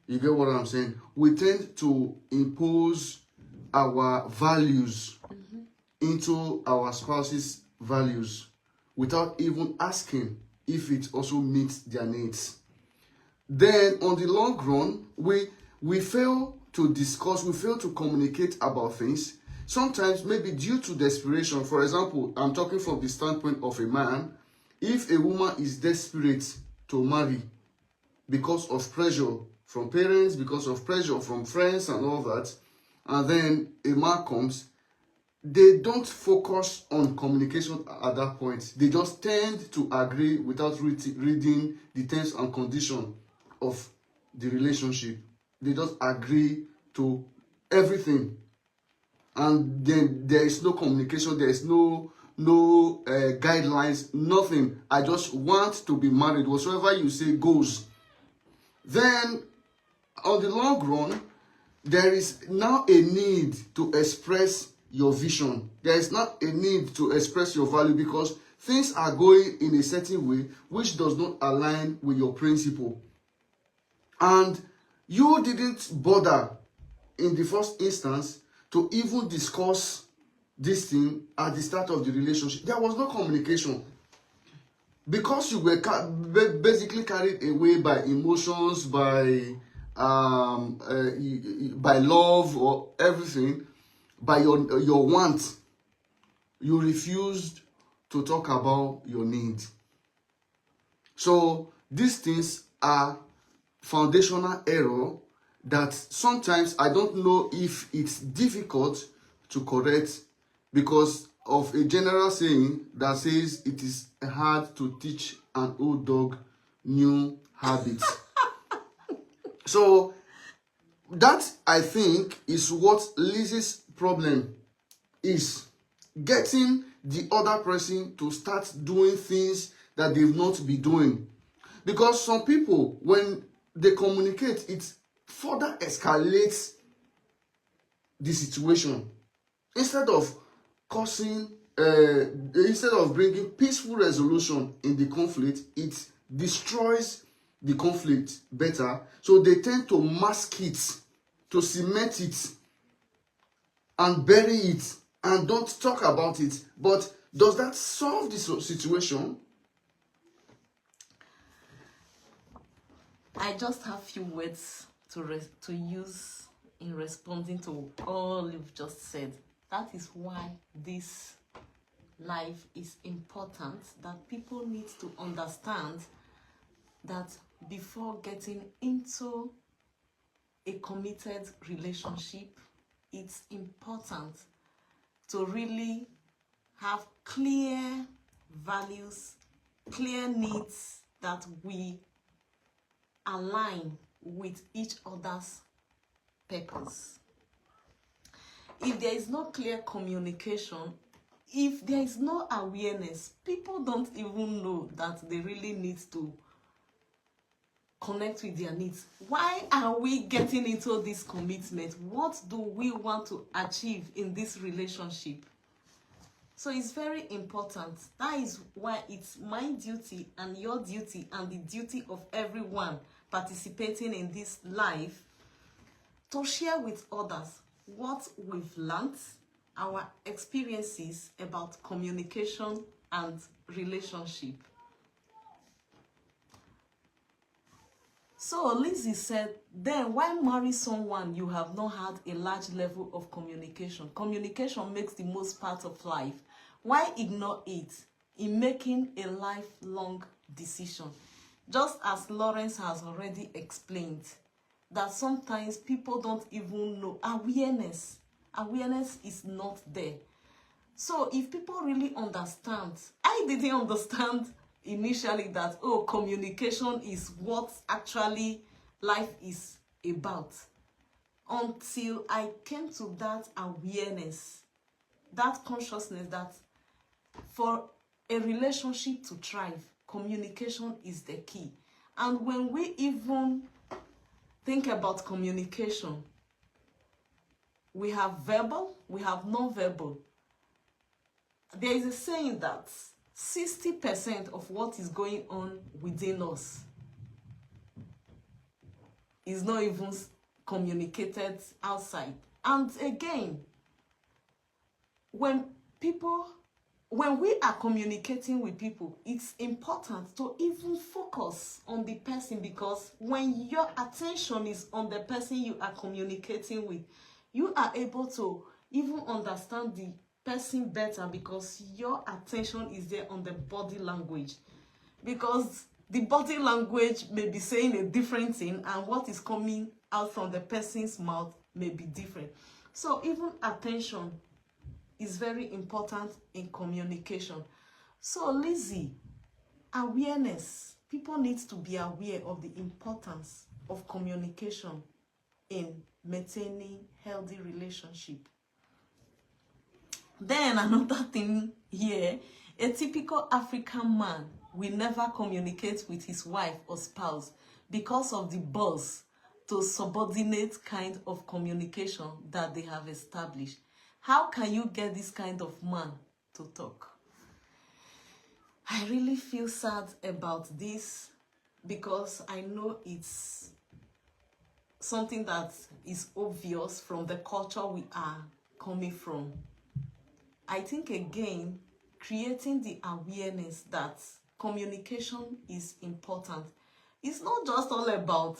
You get what I'm saying? We tend to impose our values into our spouse's values without even asking if it also meets their needs. Then on the long run, we fail to discuss, we fail to communicate about things. Sometimes maybe due to desperation. For example, I'm talking from the standpoint of a man. If a woman is desperate to marry because of pressure from parents, because of pressure from friends and all that, and then a man comes, they don't focus on communication at that point. They just tend to agree without reading the terms and conditions of the relationship. They just agree to everything. And then there is no communication, there is no guidelines, nothing. I just want to be married. Whatsoever you say goes. Then, on the long run, there is now a need to express your vision. There is not a need to express your value, because things are going in a certain way which does not align with your principle. And you didn't bother in the first instance to even discuss this thing at the start of the relationship. There was no communication. Because you were basically carried away by emotions, by love or everything, by your want, you refused to talk about your needs. So these things are foundational error that sometimes I don't know if it's difficult to correct, because of a general saying that says it is hard to teach an old dog new habits. So that, I think, is what Lizzie's problem is. Getting the other person to start doing things that they've not been doing. Because some people, when they communicate, it further escalates the situation. Instead of instead of bringing peaceful resolution in the conflict, it destroys the conflict better. So they tend to mask it, to cement it, and bury it, and don't talk about it. But does that solve the situation? I just have few words to use in responding to all you've just said. That is why this life is important, that people need to understand that before getting into a committed relationship, it's important to really have clear values, clear needs that we align with each other's purpose. If there is no clear communication, if there is no awareness, people don't even know that they really need to connect with their needs. Why are we getting into this commitment? What do we want to achieve in this relationship? So it's very important. That is why it's my duty and your duty and the duty of everyone participating in this life to share with others what we've learned, our experiences about communication and relationship. So Lizzie said, then why marry someone you have not had a large level of communication? Communication makes the most part of life. Why ignore it in making a lifelong decision? Just as Lawrence has already explained, that sometimes people don't even know awareness. Awareness is not there. So if people really understand, I didn't understand initially that, oh, communication is what actually life is about, until I came to that awareness, that consciousness that for a relationship to thrive, communication is the key. And when we even think about communication, we have verbal, we have non-verbal. There is a saying that 60% of what is going on within us is not even communicated outside. And again, when we are communicating with people, it's important to even focus on the person, because when your attention is on the person you are communicating with, you are able to even understand the person better, because your attention is there on the body language. Because the body language may be saying a different thing, and what is coming out from the person's mouth may be different. So even attention is very important in communication. So Lizzie, awareness. People need to be aware of the importance of communication in maintaining healthy relationship. Then another thing here, a typical African man will never communicate with his wife or spouse because of the boss to subordinate kind of communication that they have established. How can you get this kind of man to talk? I really feel sad about this, because I know it's something that is obvious from the culture we are coming from. I think, again, creating the awareness that communication is important. It's not just all about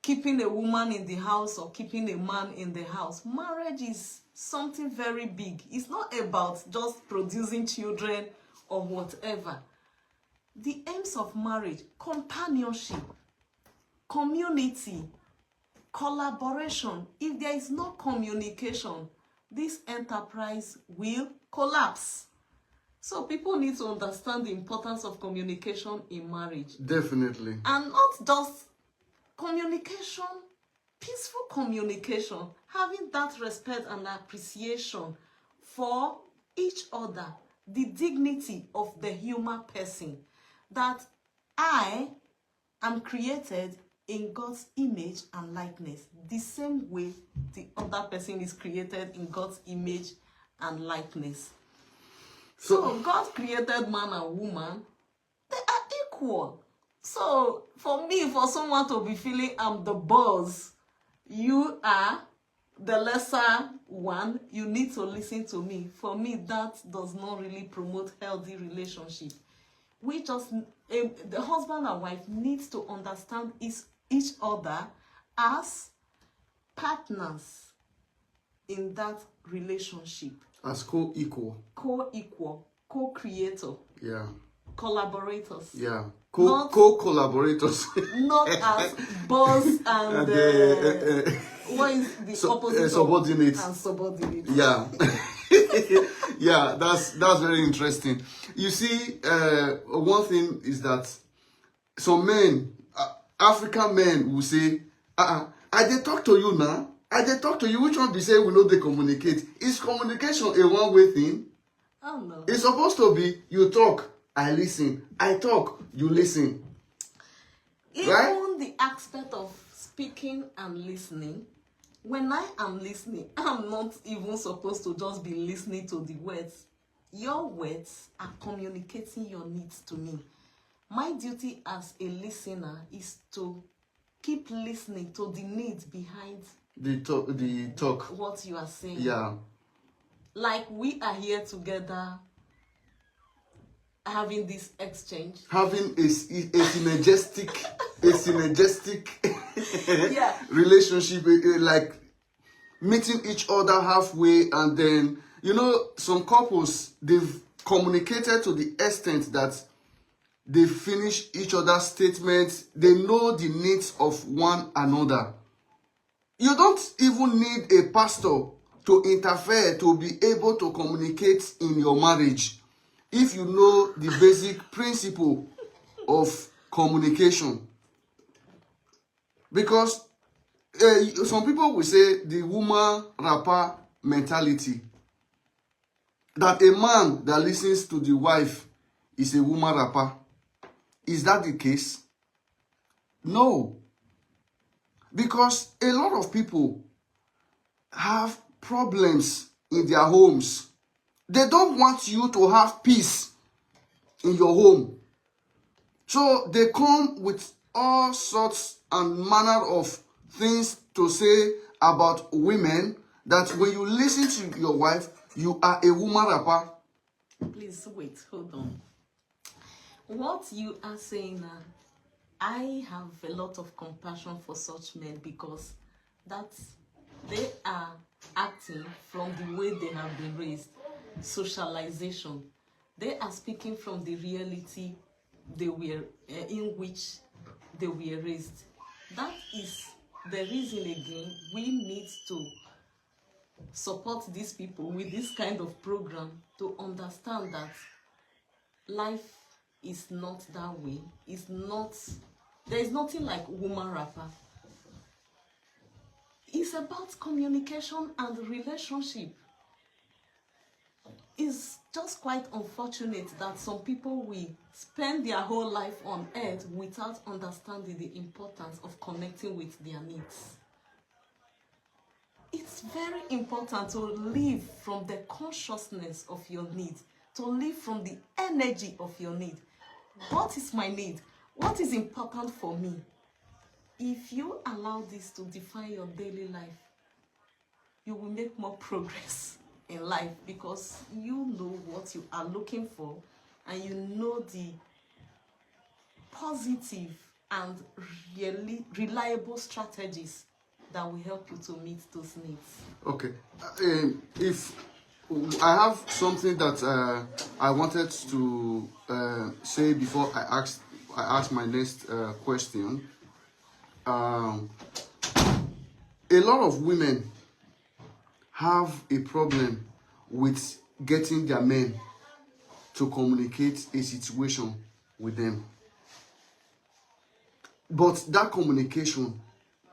keeping a woman in the house or keeping a man in the house. Marriage is something very big. It's not about just producing children or whatever. The aims of marriage: companionship, community, collaboration. If there is no communication, this enterprise will collapse. So people need to understand the importance of communication in marriage. Definitely. And not just communication, peaceful communication, having that respect and appreciation for each other, the dignity of the human person, that I am created in God's image and likeness, the same way the other person is created in God's image and likeness. So God created man and woman, they are equal. So for me, for someone to be feeling I'm the boss, you are the lesser one, you need to listen to me. For me, that does not really promote healthy relationship. We just, the husband and wife needs to understand each other as partners in that relationship. As co-equal. Co-equal, co-creator. Yeah. collaborators. Yeah. Not- Co-collaborators. Not as boss and what is the opposite of subordinates. and subordinates. Yeah. Yeah, that's very interesting. You see, one thing is that some men, African men, will say, I dey talk to you now. I dey talk to you. Which one be say we know they communicate? Is communication a one-way thing? Oh no. It's supposed to be you talk, I listen. I talk, you listen. Even Right? the aspect of speaking and listening, when I am listening, I'm not even supposed to just be listening to the words. Your words are communicating your needs to me. My duty as a listener is to keep listening to the needs behind The talk. what you are saying. Yeah. Like we are here together having this exchange. Having a synergistic Yeah. relationship, like meeting each other halfway, and then some couples, they've communicated to the extent that they finish each other's statements. They know the needs of one another. You don't even need a pastor to interfere to be able to communicate in your marriage if you know the basic principle of communication. Because some people will say the woman rapper mentality, that a man that listens to the wife is a woman rapper. Is that the case? No. Because a lot of people have problems in their homes. They don't want you to have peace in your home. So they come with all sorts and manner of things to say about women, that when you listen to your wife, you are a woman rapper. Please wait, hold on. What you are saying now, I have a lot of compassion for such men, because they are acting from the way they have been raised. Socialization. They are speaking from the reality they were in which they were raised. That is the reason again we need to support these people with this kind of program, to understand that life is not that way. There is nothing like woman rapper. It's about communication and relationship. It's just quite unfortunate that some people will spend their whole life on earth without understanding the importance of connecting with their needs. It's very important to live from the consciousness of your need, to live from the energy of your need. What is my need? What is important for me? If you allow this to define your daily life, you will make more progress in life, because you know what you are looking for, and you know the positive and really reliable strategies that will help you to meet those needs. Okay. If I have something that I wanted to say before I ask my next question. A lot of women have a problem with getting their men to communicate a situation with them. But that communication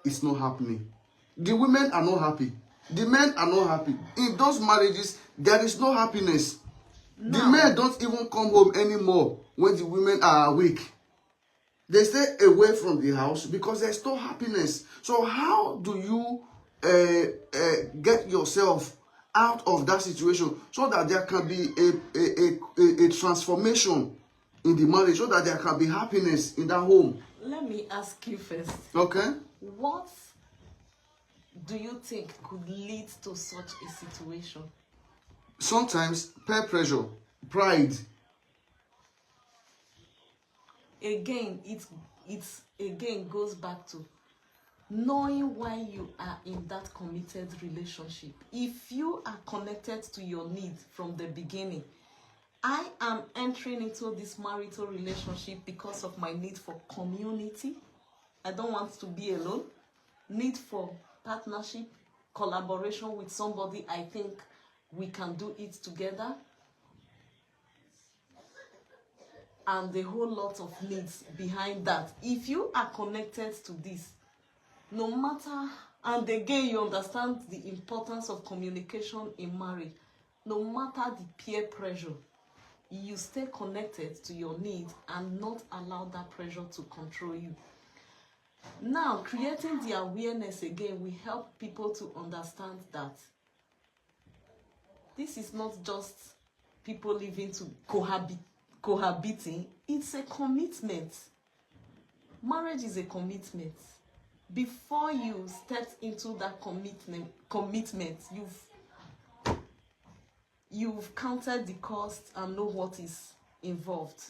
is not happening. The women are not happy. The men are not happy. In those marriages, there is no happiness. No. The men don't even come home anymore when the women are awake. They stay away from the house because there's no happiness. So how do you get yourself out of that situation, so that there can be a transformation in the marriage, so that there can be happiness in that home? Let me ask you first. Okay. What do you think could lead to such a situation? Sometimes peer pressure, pride. Again, it's again goes back to knowing why you are in that committed relationship. If you are connected to your needs from the beginning, I am entering into this marital relationship because of my need for community. I don't want to be alone. Need for partnership, collaboration with somebody. I think we can do it together. And a whole lot of needs behind that. If you are connected to this, no matter, and again you understand the importance of communication in marriage, no matter the peer pressure, you stay connected to your needs and not allow that pressure to control you. Now, creating the awareness again will help people to understand that this is not just people living to cohabiting, it's a commitment. Marriage is a commitment. Before you step into that commitment, you've counted the cost and know what is involved.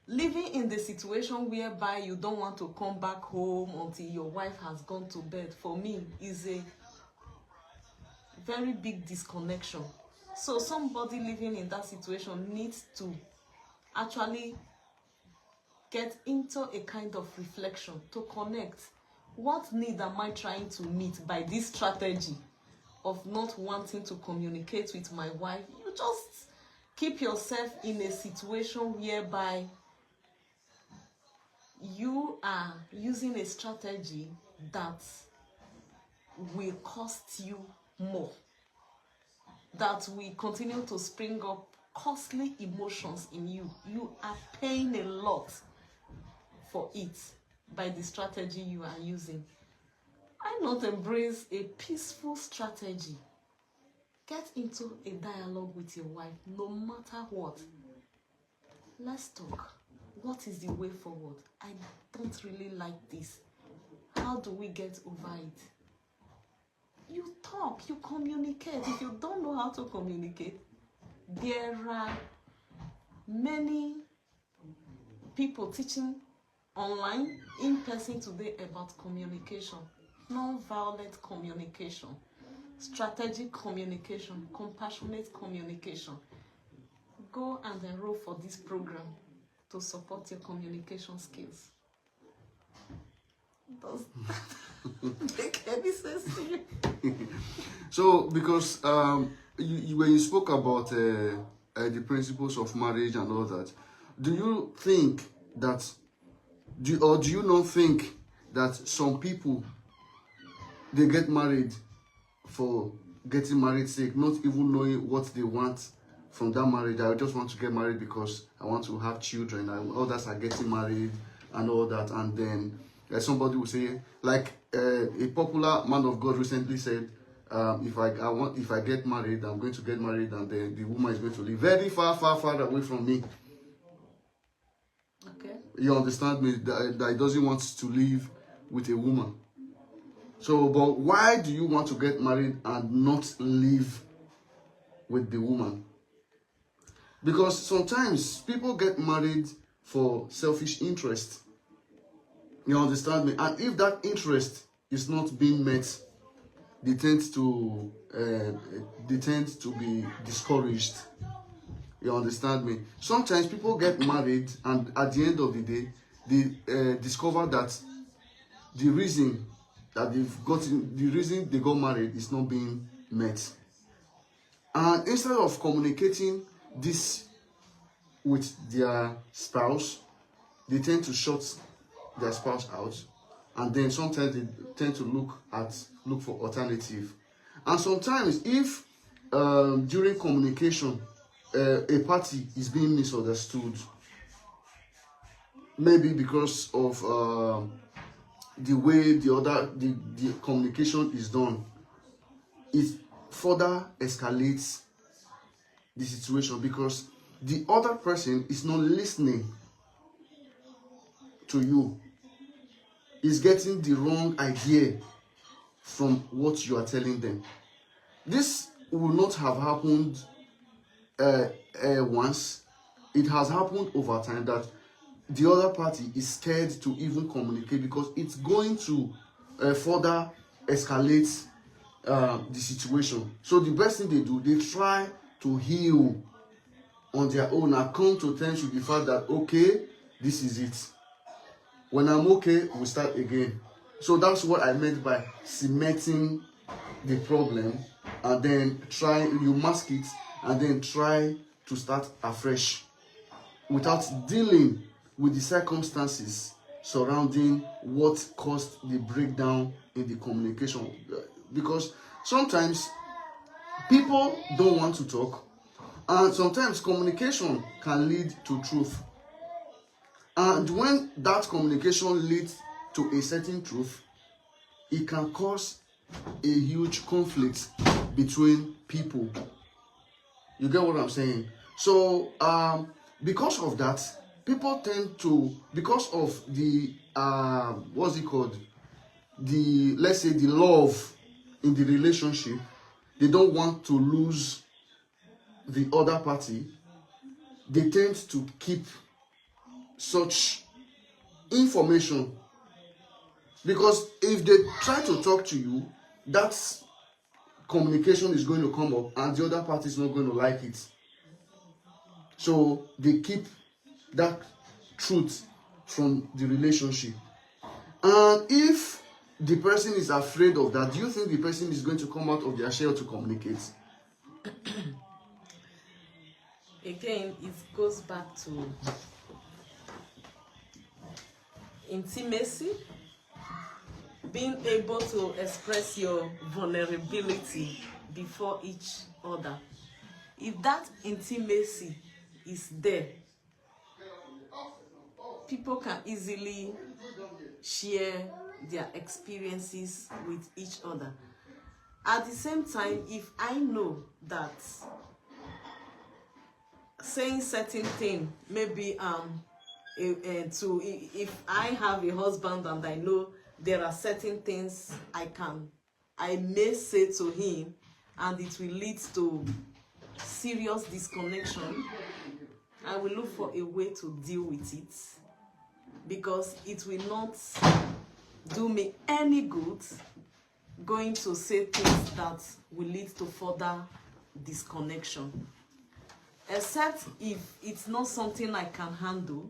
Living in the situation whereby you don't want to come back home until your wife has gone to bed, for me, is a very big disconnection. So somebody living in that situation needs to actually get into a kind of reflection to connect. What need am I trying to meet by this strategy of not wanting to communicate with my wife? You just keep yourself in a situation whereby you are using a strategy that will cost you more, that will continue to spring up costly emotions in you. You are paying a lot for it by the strategy you are using. Why not embrace a peaceful strategy? Get into a dialogue with your wife, no matter what. Let's talk. What is the way forward? I don't really like this. How do we get over it? You talk, you communicate. If you don't know how to communicate, there are many people teaching online, in person today about communication, non-violent communication, strategic communication, compassionate communication. Go and enroll for this program to support your communication skills. Does that make any sense to you? So, because when you spoke about the principles of marriage and all that, do you think that, do you not think that some people, they get married for getting married sake, not even knowing what they want from that marriage? I just want to get married because I want to have children, and others are getting married and all that, and then somebody will say, like a popular man of God recently said, if I get married, I'm going to get married, and then the woman is going to live very far away from me. Okay. You understand me? That he doesn't want to live with a woman. So, but why do you want to get married and not live with the woman? Because sometimes people get married for selfish interest. You understand me? And if that interest is not being met, they tend to be discouraged. You understand me? Sometimes people get married, and at the end of the day, they discover that the reason they got married is not being met. And instead of communicating this with their spouse, they tend to shut their spouse out, and then sometimes they tend to look for alternative. And sometimes if during communication a party is being misunderstood, maybe because of the way the communication is done, it further escalates the situation, because the other person is not listening to you, is getting the wrong idea from what you are telling them. This will not have happened once. It has happened over time that the other party is scared to even communicate, because it's going to further escalate the situation. So the best thing they do, they try to heal on their own and come to terms with the fact that, okay, this is it. When I'm okay, we start again. So that's what I meant by cementing the problem and then you mask it and then try to start afresh without dealing with the circumstances surrounding what caused the breakdown in the communication. Because sometimes people don't want to talk, and sometimes communication can lead to truth. And when that communication leads to a certain truth, it can cause a huge conflict between people. You get what I'm saying? So, because of that, people tend to, because of the, what's it called? Let's say the love in the relationship, they don't want to lose the other party. They tend to keep such information, because if they try to talk to you, that communication is going to come up and the other party is not going to like it. So they keep that truth from the relationship. And if the person is afraid of that, do you think the person is going to come out of their shell to communicate? Again, it goes back to intimacy, being able to express your vulnerability before each other. If that intimacy is there, people can easily share their experiences with each other. At the same time, if I know that saying certain thing, maybe if I have a husband and I know there are certain things I may say to him and it will lead to serious disconnection, I will look for a way to deal with it, because it will not do me any good going to say things that will lead to further disconnection. Except if it's not something I can handle,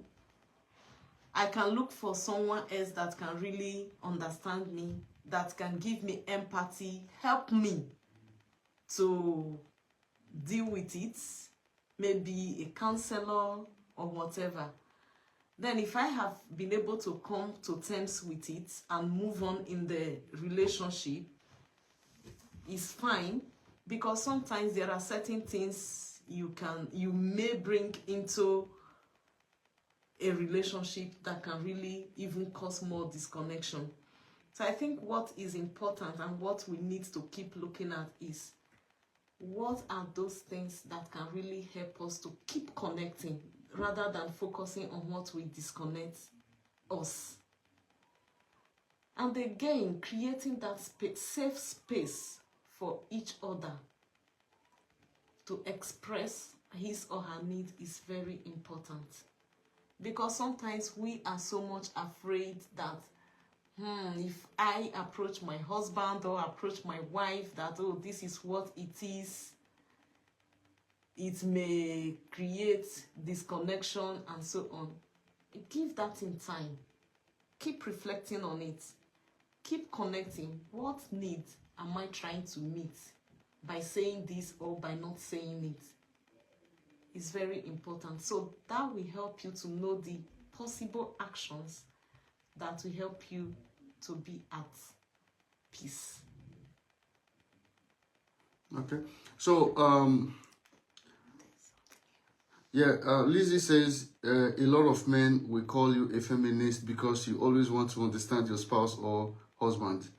I can look for someone else that can really understand me, that can give me empathy, help me to deal with it, maybe a counselor or whatever. Then if I have been able to come to terms with it and move on in the relationship, it's fine, because sometimes there are certain things you may bring into a relationship that can really even cause more disconnection. So I think what is important and what we need to keep looking at is, what are those things that can really help us to keep connecting, rather than focusing on what will disconnect us. And again, creating that safe space for each other to express his or her need is very important. Because sometimes we are so much afraid that if I approach my husband or approach my wife, that, oh, this is what it is, it may create disconnection and so on. Give that in time. Keep reflecting on it. Keep connecting. What need am I trying to meet by saying this or by not saying it? It's very important. So that will help you to know the possible actions that will help you to be at peace. Okay. So, Lizzie says a lot of men will call you a feminist because you always want to understand your spouse or husband.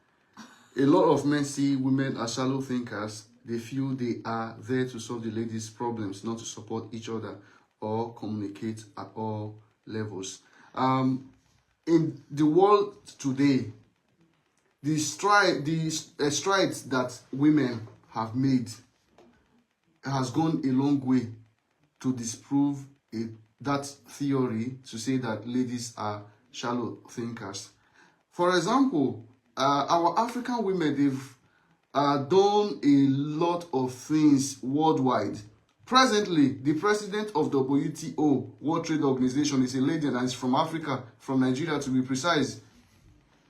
A lot of men see women as shallow thinkers. They feel they are there to solve the ladies' problems, not to support each other or communicate at all levels. In the world today, the strides that women have made has gone a long way to disprove that theory, to say that ladies are shallow thinkers. For example, our African women, they've done a lot of things worldwide Presently, the president of WTO, World Trade Organization, is a lady and is from Africa, from Nigeria to be precise.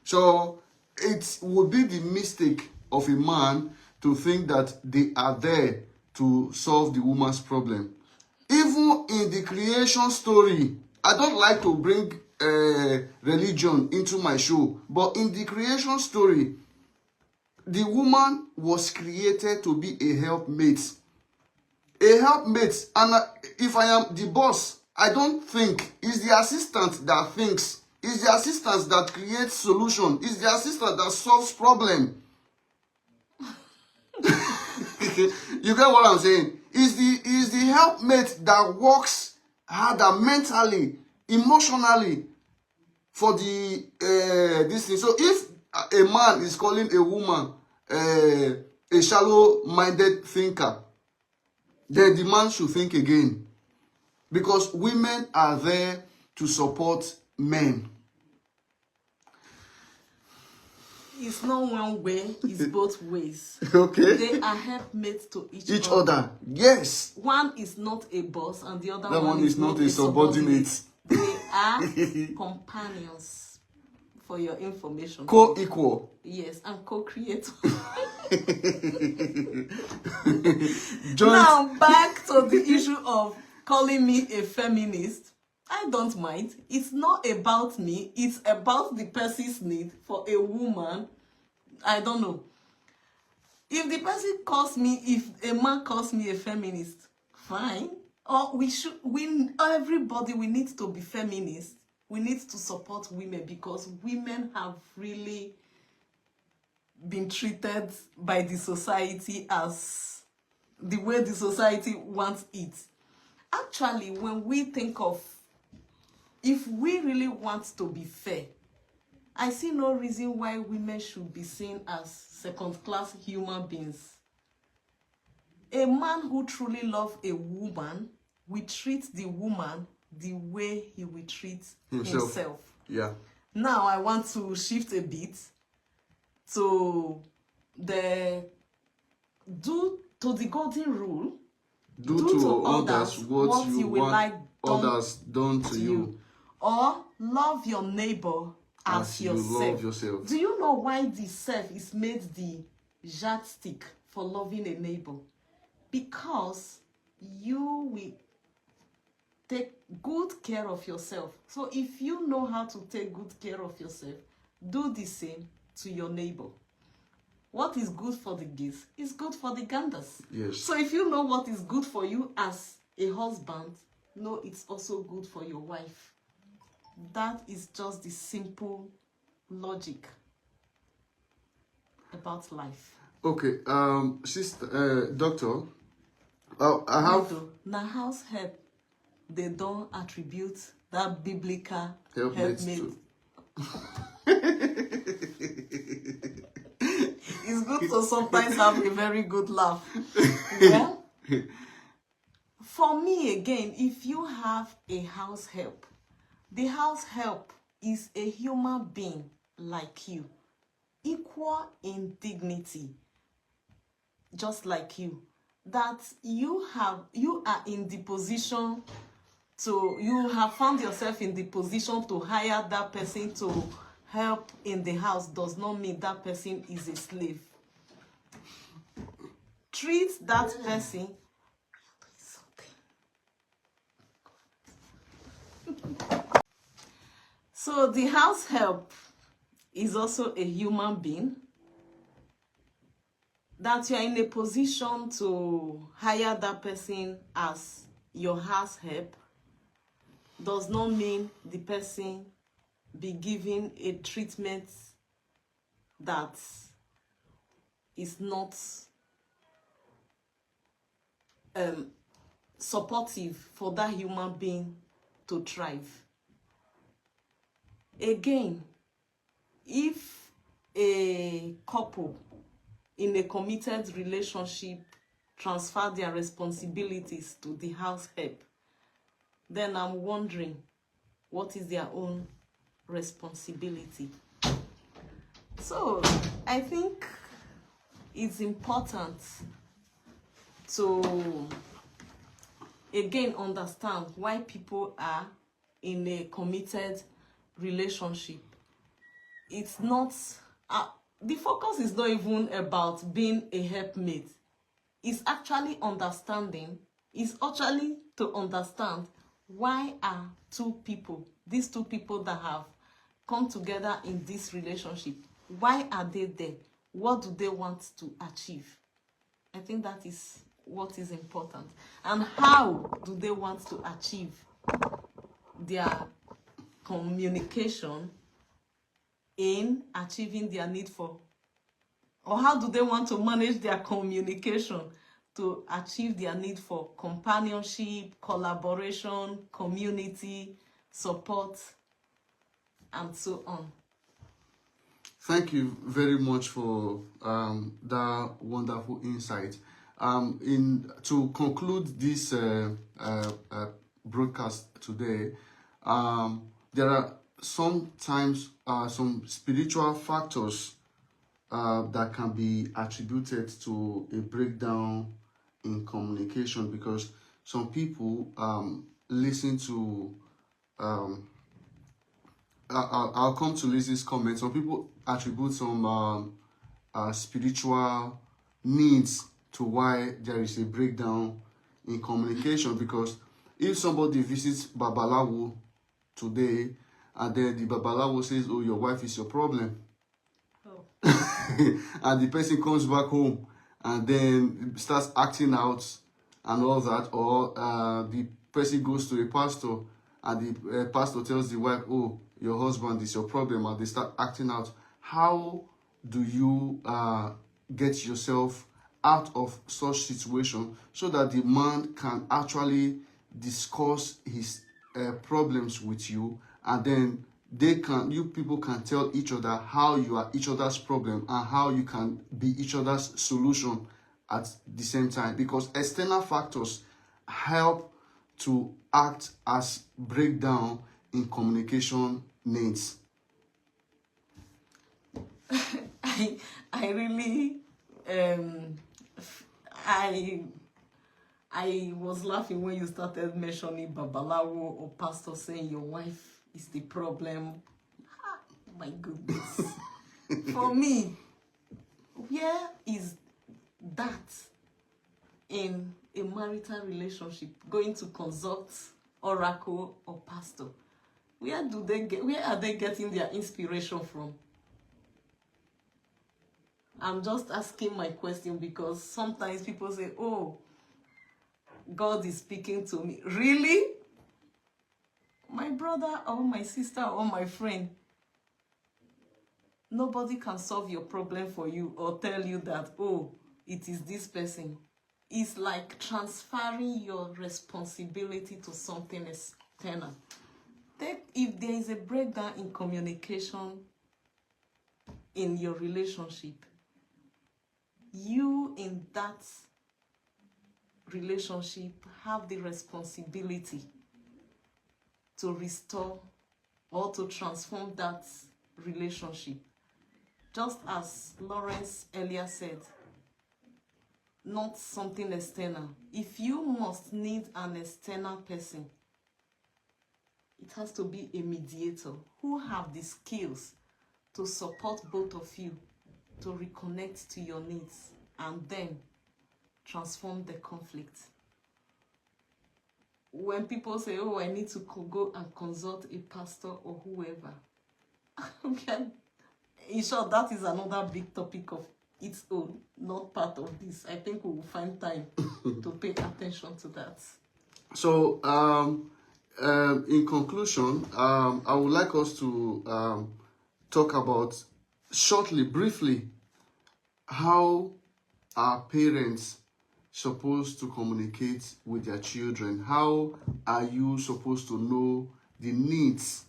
So it would be the mistake of a man to think that they are there to solve the woman's problem. Even in the creation story, I don't like to bring religion into my show, but in the creation story, the woman was created to be a helpmate. A helpmate. And if I am the boss, I don't think. It's the assistant that thinks. It's the assistant that creates solution. It's the assistant that solves problem. You get what I'm saying? It's the helpmate that works harder mentally, emotionally for the this thing. So if a man is calling a woman a shallow-minded thinker, then the man should think again. Because women are there to support men. It's not one way, it's both ways. Okay. They are helpmates to each other. Yes. One is not a boss and the other That one is not a subordinate. They are companions, for your information. Co-equal. Yes, and co-creator. Joint. Now, back to the issue of calling me a feminist. I don't mind. It's not about me. It's about the person's need for a woman. I don't know. If the person calls me, if a man calls me a feminist, fine. Or everybody, we need to be feminist. We need to support women because women have really been treated by the society as the way the society wants it. Actually, when we think of, if we really want to be fair, I see no reason why women should be seen as second-class human beings. A man who truly loves a woman will treat the woman the way he will treat himself. Yeah. Now I want to shift a bit to the golden rule. Do to others what you would like others done to you. Or love your neighbor as yourself. You love yourself. Do you know why the self is made the yardstick for loving a neighbor? Because you will take good care of yourself. So if you know how to take good care of yourself, do the same to your neighbor. What is good for the geese is good for the ganders. Yes. So if you know what is good for you as a husband, know it's also good for your wife. That is just the simple logic about life. Okay, sister, doctor, I have... Now, house help, they don't attribute that biblical helpmate. It's good to sometimes have a very good laugh. Yeah? For me, again, if you have a house help, the house help is a human being like you, equal in dignity, just like you. That you are in the position to, you have found yourself in the position to hire that person to help in the house does not mean that person is a slave. Treat that person. So the house help is also a human being. That you are in a position to hire that person as your house help does not mean the person be given a treatment that is not supportive for that human being to thrive. Again, if a couple in a committed relationship transfer their responsibilities to the house help, then I'm wondering, what is their own responsibility? So I think it's important to again understand why people are in a committed relationship. It's not, the focus is not even about being a helpmate. It's actually understanding, it's actually to understand why are these two people that have come together in this relationship, why are they there? What do they want to achieve? I think that is what is important. And how do they want to achieve their communication in achieving their need for, or how do they want to manage their communication to achieve their need for companionship, collaboration, community, support, and so on. Thank you very much for that wonderful insight. To conclude this broadcast today, there are sometimes some spiritual factors that can be attributed to a breakdown in communication, because some people listen to I'll come to Lizzie's comment. Some people attribute some spiritual needs to why there is a breakdown in communication, because if somebody visits Babalawo today and then the Babalawo says, oh, your wife is your problem, and the person comes back home and then starts acting out and all that, or the person goes to a pastor and the pastor tells the wife, oh, your husband is your problem, and they start acting out. How do you get yourself out of such situation so that the man can actually discuss his problems with you, and then you people can tell each other how you are each other's problem and how you can be each other's solution at the same time? Because external factors help to act as breakdown in communication needs. I really I was laughing when you started mentioning Babalawo or pastor saying your wife is the problem. My goodness. For me, where is that in a marital relationship, going to consult oracle or pastor? Where are they getting their inspiration from? I'm just asking my question because sometimes people say, oh, God is speaking to me. Really? My brother or my sister or my friend, nobody can solve your problem for you or tell you that, oh, it is this person. It's like transferring your responsibility to something external. If there is a breakdown in communication in your relationship, you in that relationship have the responsibility to restore or to transform that relationship. Just as Lawrence earlier said, not something external. If you must need an external person, it has to be a mediator who have the skills to support both of you to reconnect to your needs and then transform the conflict. When people say, oh, I need to go and consult a pastor or whoever, in short, that is another big topic of its own, not part of this. I think we will find time to pay attention to that. So, in conclusion, I would like us to talk about shortly, briefly, how are parents supposed to communicate with their children? How are you supposed to know the needs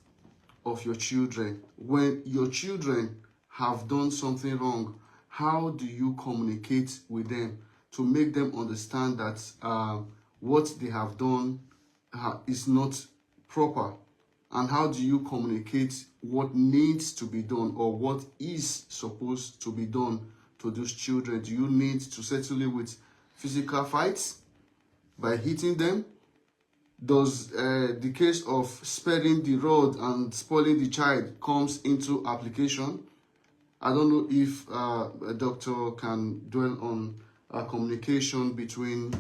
of your children? When your children have done something wrong, how do you communicate with them to make them understand that what they have done is not proper? And how do you communicate what needs to be done or what is supposed to be done to those children? Do you need to settle it with physical fights by hitting them, does the case of sparing the rod and spoiling the child comes into application? I don't know if a doctor can dwell on communication between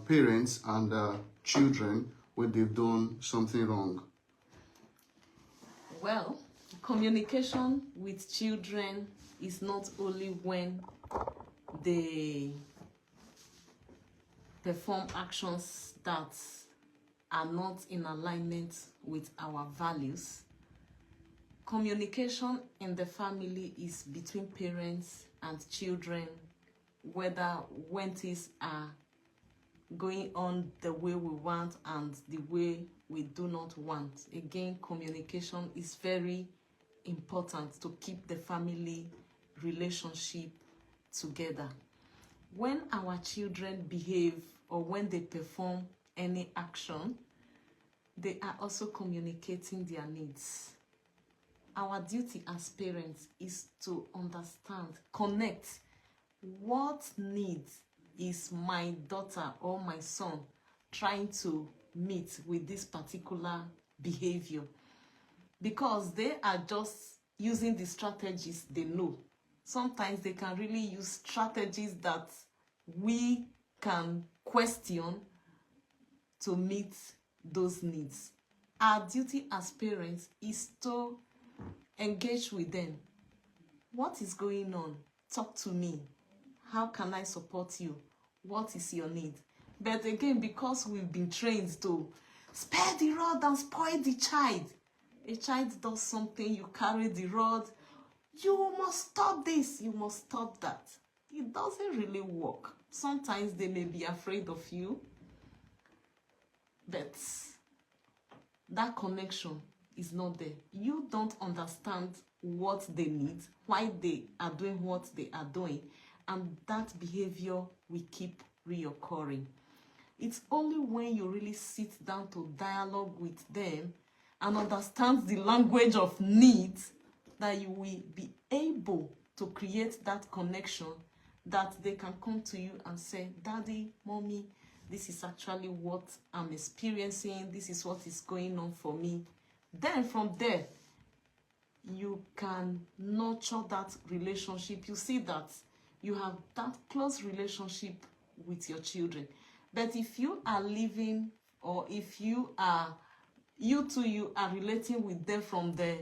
parents and children when they've done something wrong. Well, communication with children is not only when they perform actions that are not in alignment with our values. Communication in the family is between parents and children, whether when things are going on the way we want and the way we do not want. Again, communication is very important to keep the family relationship together. When our children behave or when they perform any action, they are also communicating their needs. Our duty as parents is to understand, connect what needs is my daughter or my son trying to meet with this particular behavior, because they are just using the strategies they know. Sometimes they can really use strategies that we can question to meet those needs. Our duty as parents is to engage with them. What is going on? Talk to me. How can I support you? What is your need? But again, because we've been trained to spare the rod and spoil the child. A child does something, you carry the rod. You must stop this, you must stop that. It doesn't really work. Sometimes they may be afraid of you, but that connection is not there. You don't understand what they need, why they are doing what they are doing, and that behavior will keep reoccurring. It's only when you really sit down to dialogue with them and understand the language of needs that you will be able to create that connection, that they can come to you and say, Daddy, Mommy, this is actually what I'm experiencing, this is what is going on for me. Then from there, you can nurture that relationship. You see that you have that close relationship with your children. But if you are living, or if you are relating with them from the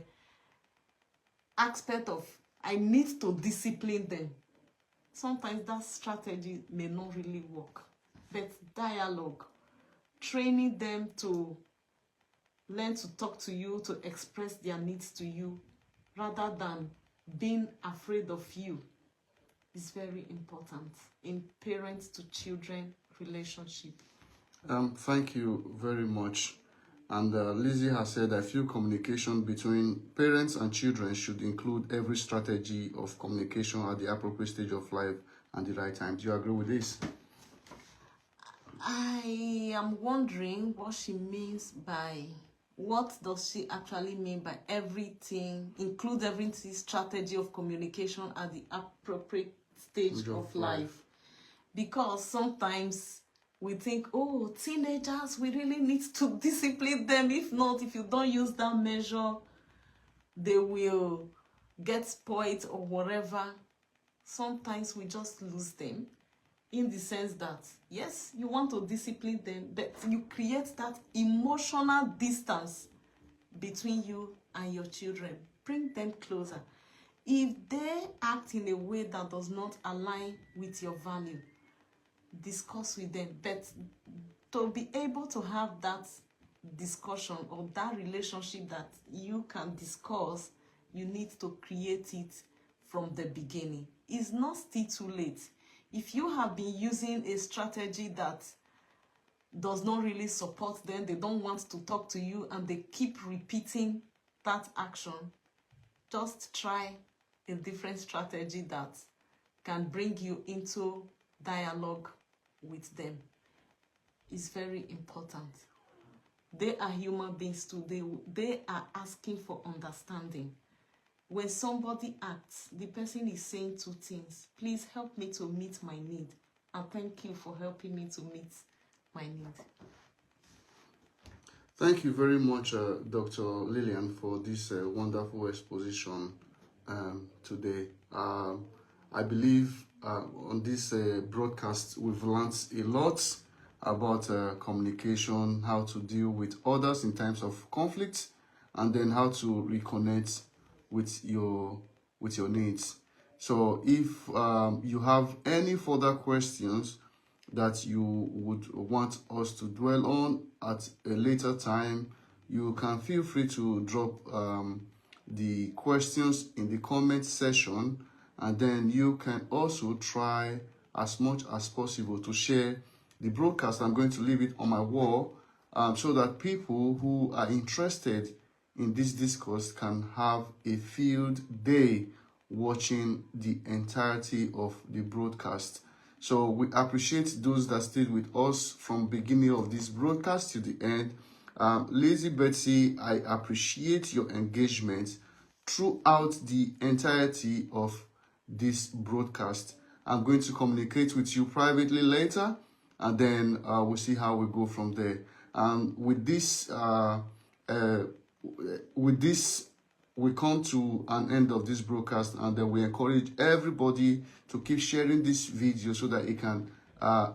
aspect of, I need to discipline them, sometimes that strategy may not really work. But dialogue, training them to learn to talk to you, to express their needs to you, rather than being afraid of you, is very important in parents to children relationship. Thank you very much. And Lizzie has said, I feel communication between parents and children should include every strategy of communication at the appropriate stage of life and the right time. Do you agree with this? I am wondering what she means by, what does she actually mean by everything, include everything, strategy of communication at the appropriate stage of life? Because sometimes we think, oh, teenagers, we really need to discipline them. If not, if you don't use that measure, they will get spoiled or whatever. Sometimes we just lose them, in the sense that, yes, you want to discipline them, but you create that emotional distance between you and your children. Bring them closer. If they act in a way that does not align with your value, discuss with them. But to be able to have that discussion or that relationship that you can discuss, you need to create it from the beginning. It's not still too late. If you have been using a strategy that does not really support them, they don't want to talk to you, and they keep repeating that action, just try a different strategy that can bring you into dialogue with them. It's very important. They are human beings too. They are asking for understanding. When somebody acts, the person is saying two things. Please help me to meet my need, and thank you for helping me to meet my need. Thank you very much, Dr. Lillian, for this wonderful exposition today. I believe on this broadcast, we've learned a lot about communication, how to deal with others in times of conflict, and then how to reconnect with your needs. So if you have any further questions that you would want us to dwell on at a later time, you can feel free to drop the questions in the comment section, and then you can also try as much as possible to share the broadcast. I'm going to leave it on my wall so that people who are interested in this discourse can have a field day watching the entirety of the broadcast. So we appreciate those that stayed with us from beginning of this broadcast to the end. Lazy Betsy, I appreciate your engagement throughout the entirety of this broadcast. I'm going to communicate with you privately later, and then we'll see how we go from there. With this, we come to an end of this broadcast, and then we encourage everybody to keep sharing this video so that it can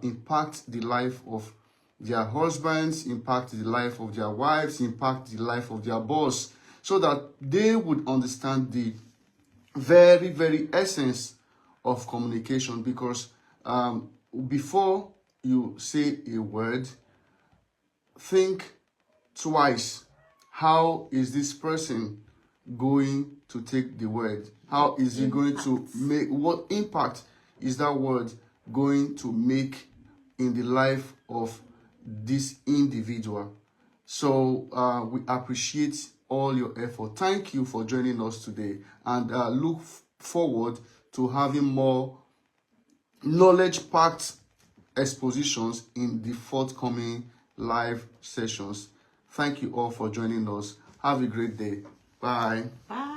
impact the life of their husbands, impact the life of their wives, impact the life of their boss, so that they would understand the very, very essence of communication. Because before you say a word, think twice. How is this person going to take the word? How is he going to make, what impact is that word going to make in the life of this individual? So we appreciate all your effort. Thank you for joining us today, and look forward to having more knowledge-packed expositions in the forthcoming live sessions. Thank you all for joining us. Have a great day. Bye. Bye.